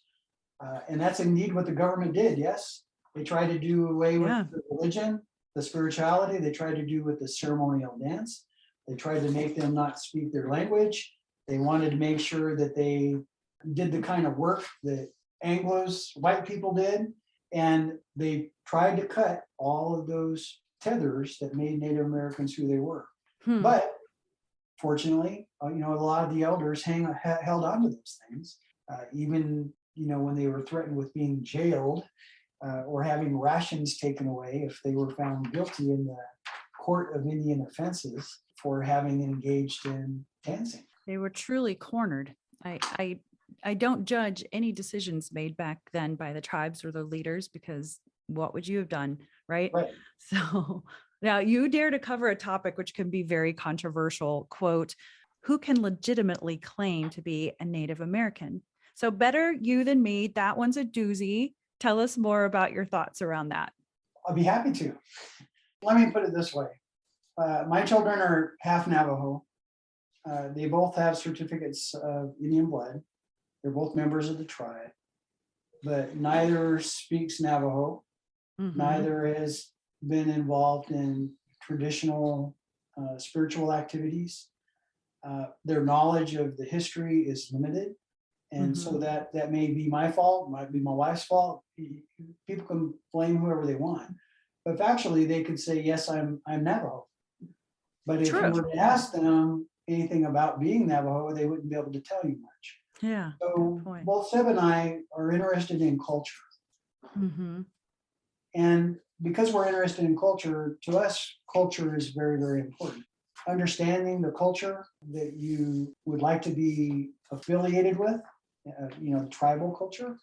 And that's indeed what the government did, yes. They tried to do away with Yeah. the religion, the spirituality. They tried to do with the ceremonial dance. They tried to make them not speak their language. They wanted to make sure that they did the kind of work that Anglos, white people did. And they tried to cut all of those tethers that made Native Americans who they were. Hmm. But fortunately, a lot of the elders held on to those things, even when they were threatened with being jailed or having rations taken away if they were found guilty in the court of Indian offenses for having engaged in dancing. They were truly cornered. I don't judge any decisions made back then by the tribes or the leaders, because what would you have done, right? Right. So now you dare to cover a topic which can be very controversial, quote, who can legitimately claim to be a Native American? So better you than me, that one's a doozy. Tell us more about your thoughts around that. I'll be happy to. Let me put it this way. My children are half Navajo. They both have certificates of Indian blood. They're both members of the tribe, but neither speaks Navajo. Mhm. Neither has been involved in traditional spiritual activities. Their knowledge of the history is limited. And so that may be my fault, might be my wife's fault. People can blame whoever they want. But factually, they could say, yes, I'm Navajo. But if True. you were to ask them anything about being Navajo, they wouldn't be able to tell you much. Yeah. So good point. both Seb and I are interested in culture. Mhm. And because we're interested in culture, to us, culture is very, very important. Understanding the culture that you would like to be affiliated with, tribal culture.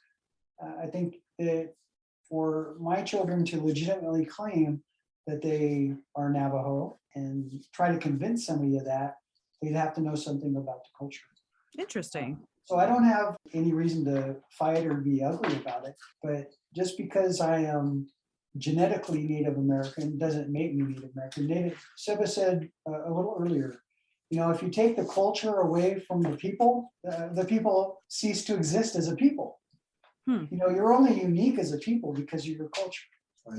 I think that for my children to legitimately claim that they are Navajo and try to convince somebody of that, they'd have to know something about the culture. Interesting. So I don't have any reason to fight or be ugly about it, but just because I am genetically Native American doesn't make me Native American. Seba said a little earlier, if you take the culture away from the people cease to exist as a people. You're only unique as a people because of your culture.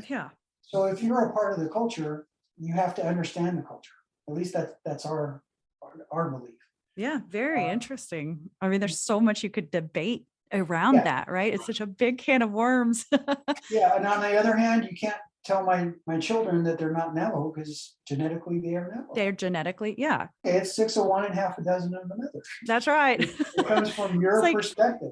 Yeah. So if you're a part of the culture, you have to understand the culture. At least that's our belief. Yeah. Very interesting. I mean, there's so much you could debate around that, right? It's such a big can of worms. Yeah. And on the other hand, you can't tell my children that they're not Navajo because genetically they are Navajo. They're genetically, yeah. It's 6 of one and half a dozen of another. That's right. It comes from your perspective.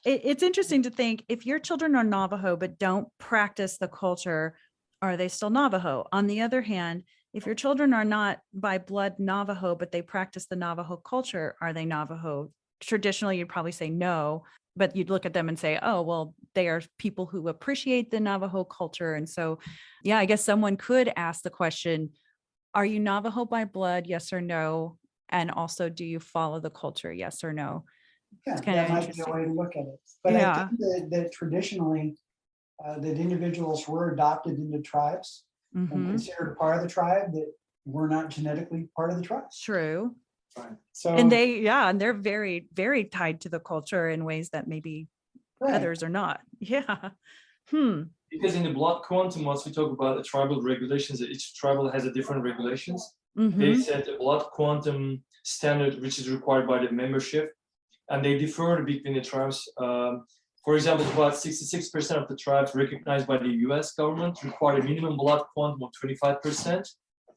It's interesting to think, if your children are Navajo but don't practice the culture, are they still Navajo? On the other hand, if your children are not by blood Navajo, but they practice the Navajo culture, are they Navajo? Traditionally, you'd probably say no, but you'd look at them and say, oh, well, they are people who appreciate the Navajo culture. And so, yeah, I guess someone could ask the question, are you Navajo by blood? Yes or no? And also, do you follow the culture? Yes or no? Yeah, It's kind of that might be a interesting. way to look at it. But I think that traditionally, that individuals were adopted into tribes and considered part of the tribe that were not genetically part of the tribe. True. Right. So And they're very, very tied to the culture in ways that maybe others are not. Yeah. Because in the blood quantum, once we talk about the tribal regulations, each tribal has a different regulations. They set a blood quantum standard, which is required by the membership, and they differ between the tribes. For example, about 66% of the tribes recognized by the US government require a minimum blood quantum of 25%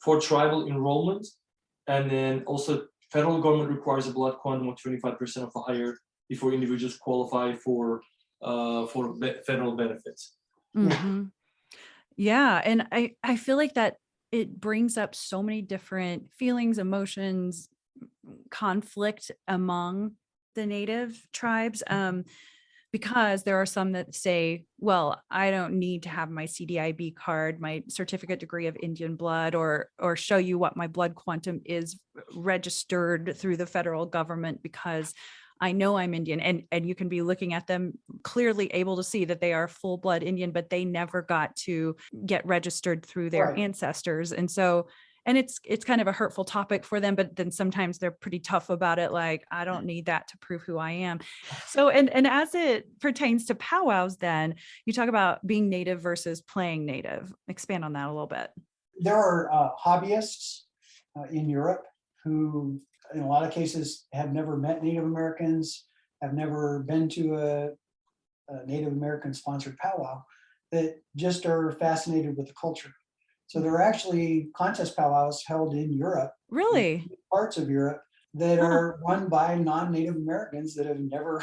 for tribal enrollment. And then also federal government requires a blood quantum of 25% of a higher before individuals qualify for federal benefits. Yeah. And I feel like that it brings up so many different feelings, emotions, conflict among the Native tribes. Because there are some that say, well, I don't need to have my CDIB card, my certificate degree of Indian blood, or show you what my blood quantum is registered through the federal government, because I know I'm Indian, and you can be looking at them clearly able to see that they are full blood Indian, but they never got to get registered through their Right. ancestors. And so, and it's kind of a hurtful topic for them, but then sometimes they're pretty tough about it. Like, I don't need that to prove who I am. So, and as it pertains to powwows, then you talk about being Native versus playing Native. Expand on that a little bit. There are hobbyists in Europe who, in a lot of cases, have never met Native Americans, have never been to a Native American sponsored powwow, that just are fascinated with the culture. So there are actually contest powwows held in Europe, Really? parts of Europe, that Huh. are run by non-Native Americans that have never,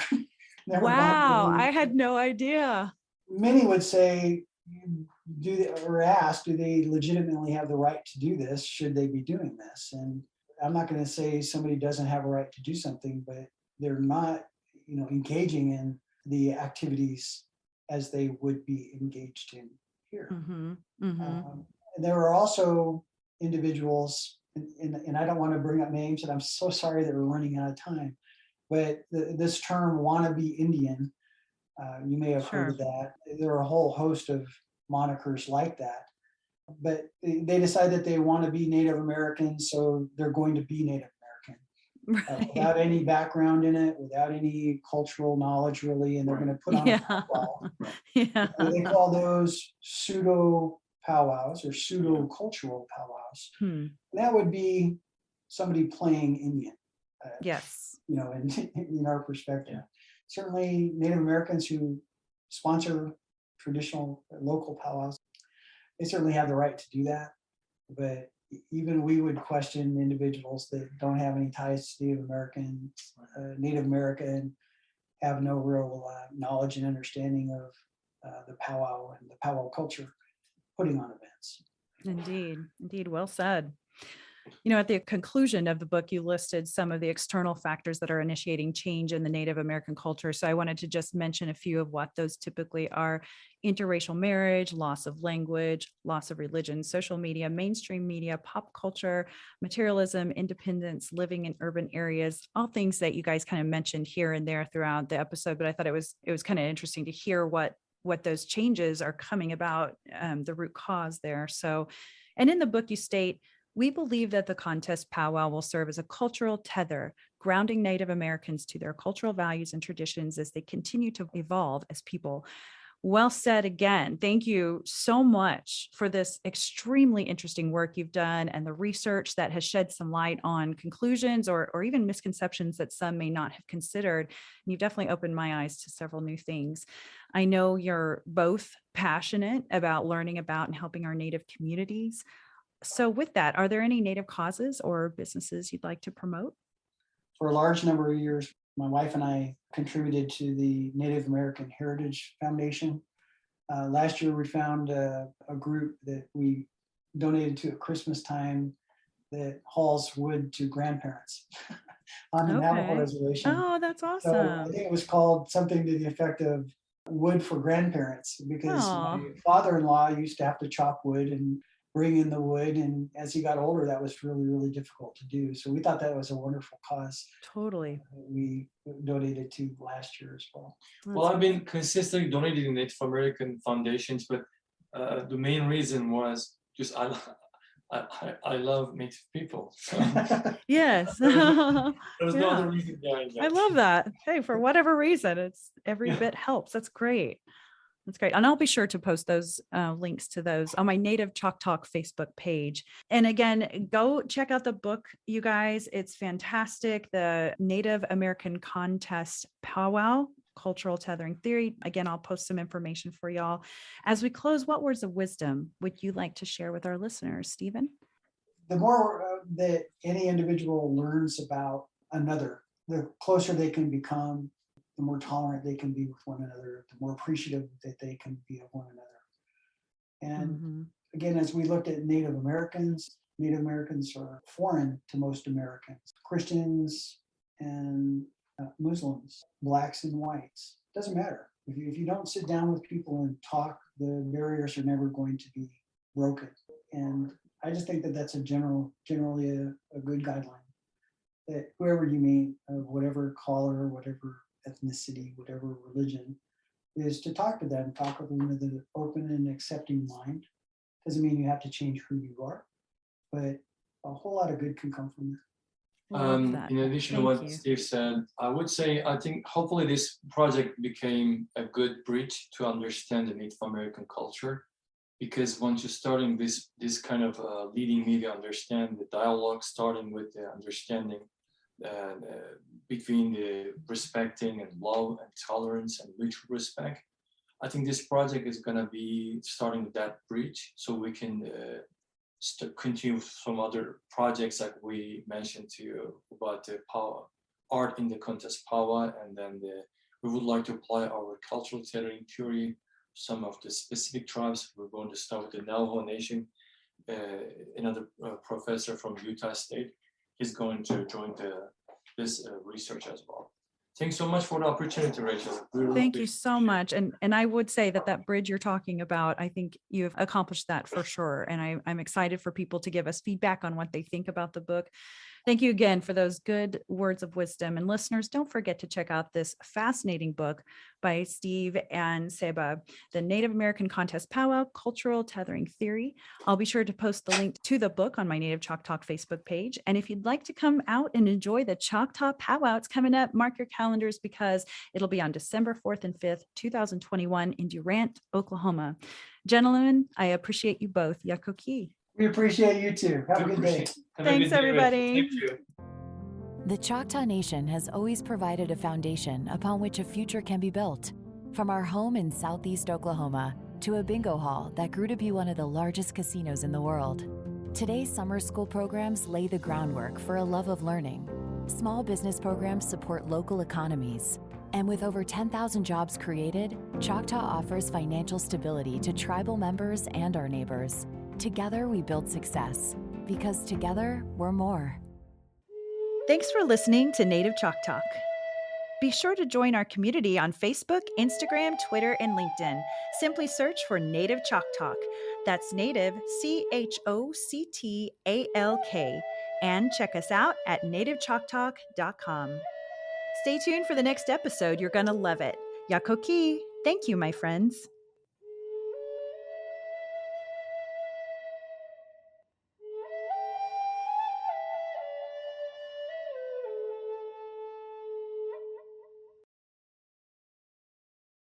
never Wow, gone I had no idea. Many would say, do they, or ask, do they legitimately have the right to do this? Should they be doing this? And I'm not going to say somebody doesn't have a right to do something, but they're not, engaging in the activities as they would be engaged in here. Mm-hmm. Mm-hmm. And there are also individuals, and I don't want to bring up names, and I'm so sorry that we're running out of time, but this term wannabe Indian, you may have heard of that. There are a whole host of monikers like that, but they decide that they want to be Native American, so they're going to be Native American without any background in it, without any cultural knowledge really, and they're going to put on a powwow. Yeah. They call those pseudo powwows or pseudo cultural powwows. That would be somebody playing Indian. Yes. In our perspective. Yeah. Certainly Native Americans who sponsor traditional local powwows, they certainly have the right to do that. But even we would question individuals that don't have any ties to Native American, have no real knowledge and understanding of the powwow and the powwow culture, putting on events. Indeed. Well said. At the conclusion of the book, you listed some of the external factors that are initiating change in the Native American culture. So I wanted to just mention a few of what those typically are: interracial marriage, loss of language, loss of religion, social media, mainstream media, pop culture, materialism, independence, living in urban areas, all things that you guys kind of mentioned here and there throughout the episode. But I thought it was kind of interesting to hear what those changes are coming about, the root cause there. So, and in the book you state, we believe that the contest powwow will serve as a cultural tether, grounding Native Americans to their cultural values and traditions as they continue to evolve as people. Well said again. Thank you so much for this extremely interesting work you've done and the research that has shed some light on conclusions or even misconceptions that some may not have considered. And you've definitely opened my eyes to several new things. I know you're both passionate about learning about and helping our Native communities. So with that, are there any Native causes or businesses you'd like to promote? For a large number of years, my wife and I contributed to the Native American Heritage Foundation. Last year, we found a group that we donated to at Christmas time that hauls wood to grandparents on the Navajo Reservation. Oh, that's awesome. So I think it was called something to the effect of Wood for Grandparents, because my father-in-law used to have to chop wood and bring in the wood, and as he got older, that was really, really difficult to do. So we thought that was a wonderful cause. Totally. We donated to last year as well. Well, I've been consistently donating to Native American foundations, but the main reason was just I love Native people. So yes. There's no other reason behind that. I love that. Hey, for whatever reason, it's every bit helps. That's great. That's great. And I'll be sure to post those links to those on my Native Choctaw Facebook page. And again, go check out the book, you guys. It's fantastic. The Native American Contest Powwow, Cultural Tethering Theory. Again, I'll post some information for y'all. As we close, what words of wisdom would you like to share with our listeners, Stephen? The more that any individual learns about another, the closer they can become, the more tolerant they can be with one another, the more appreciative that they can be of one another. And again, as we looked at Native Americans are foreign to most Americans, Christians and Muslims, blacks and whites. Doesn't matter. If you don't sit down with people and talk, the barriers are never going to be broken. And I just think that that's generally a good guideline. that whoever you meet, of whatever color, whatever ethnicity, whatever religion, is to talk to them, talk with them with an open and accepting mind. Doesn't mean you have to change who you are, but a whole lot of good can come from that. Love that. In addition to Thank what you. Steve said, I would say I think hopefully this project became a good bridge to understand the Native American culture, because once you're starting this kind of leading me to understand the dialogue, starting with the understanding between the respecting and love and tolerance and mutual respect. I think this project is going to be starting that bridge, so we can continue some other projects like we mentioned to you about the powwow, art in the contest powwow, and then we would like to apply our cultural tethering theory, some of the specific tribes. We're going to start with the Navajo Nation. Another professor from Utah State, he's going to join this research as well. Thanks so much for the opportunity, Rachel. Really Thank you so much. And I would say that bridge you're talking about, I think you've accomplished that for sure. And I'm excited for people to give us feedback on what they think about the book. Thank you again for those good words of wisdom. And listeners, don't forget to check out this fascinating book by Steve and Seba, The Native American Contest Powwow, Cultural Tethering Theory. I'll be sure to post the link to the book on my Native Choctaw Facebook page. And if you'd like to come out and enjoy the Choctaw Powwow, it's coming up, mark your calendars because it'll be on December 4th and 5th, 2021 in Durant, Oklahoma. Gentlemen, I appreciate you both. Yakoki. We appreciate you too. Have a good day. Thanks, everybody. Thank you. The Choctaw Nation has always provided a foundation upon which a future can be built. From our home in southeast Oklahoma to a bingo hall that grew to be one of the largest casinos in the world. Today's summer school programs lay the groundwork for a love of learning. Small business programs support local economies. And with over 10,000 jobs created, Choctaw offers financial stability to tribal members and our neighbors. Together we build success, because together we're more. Thanks for listening to Native Chalk Talk. Be sure to join our community on Facebook, Instagram, Twitter, and LinkedIn. Simply search for Native Chalk Talk. That's Native, CHOCTALK. And check us out at nativechalktalk.com. Stay tuned for the next episode. You're going to love it. Yakoki. Thank you, my friends.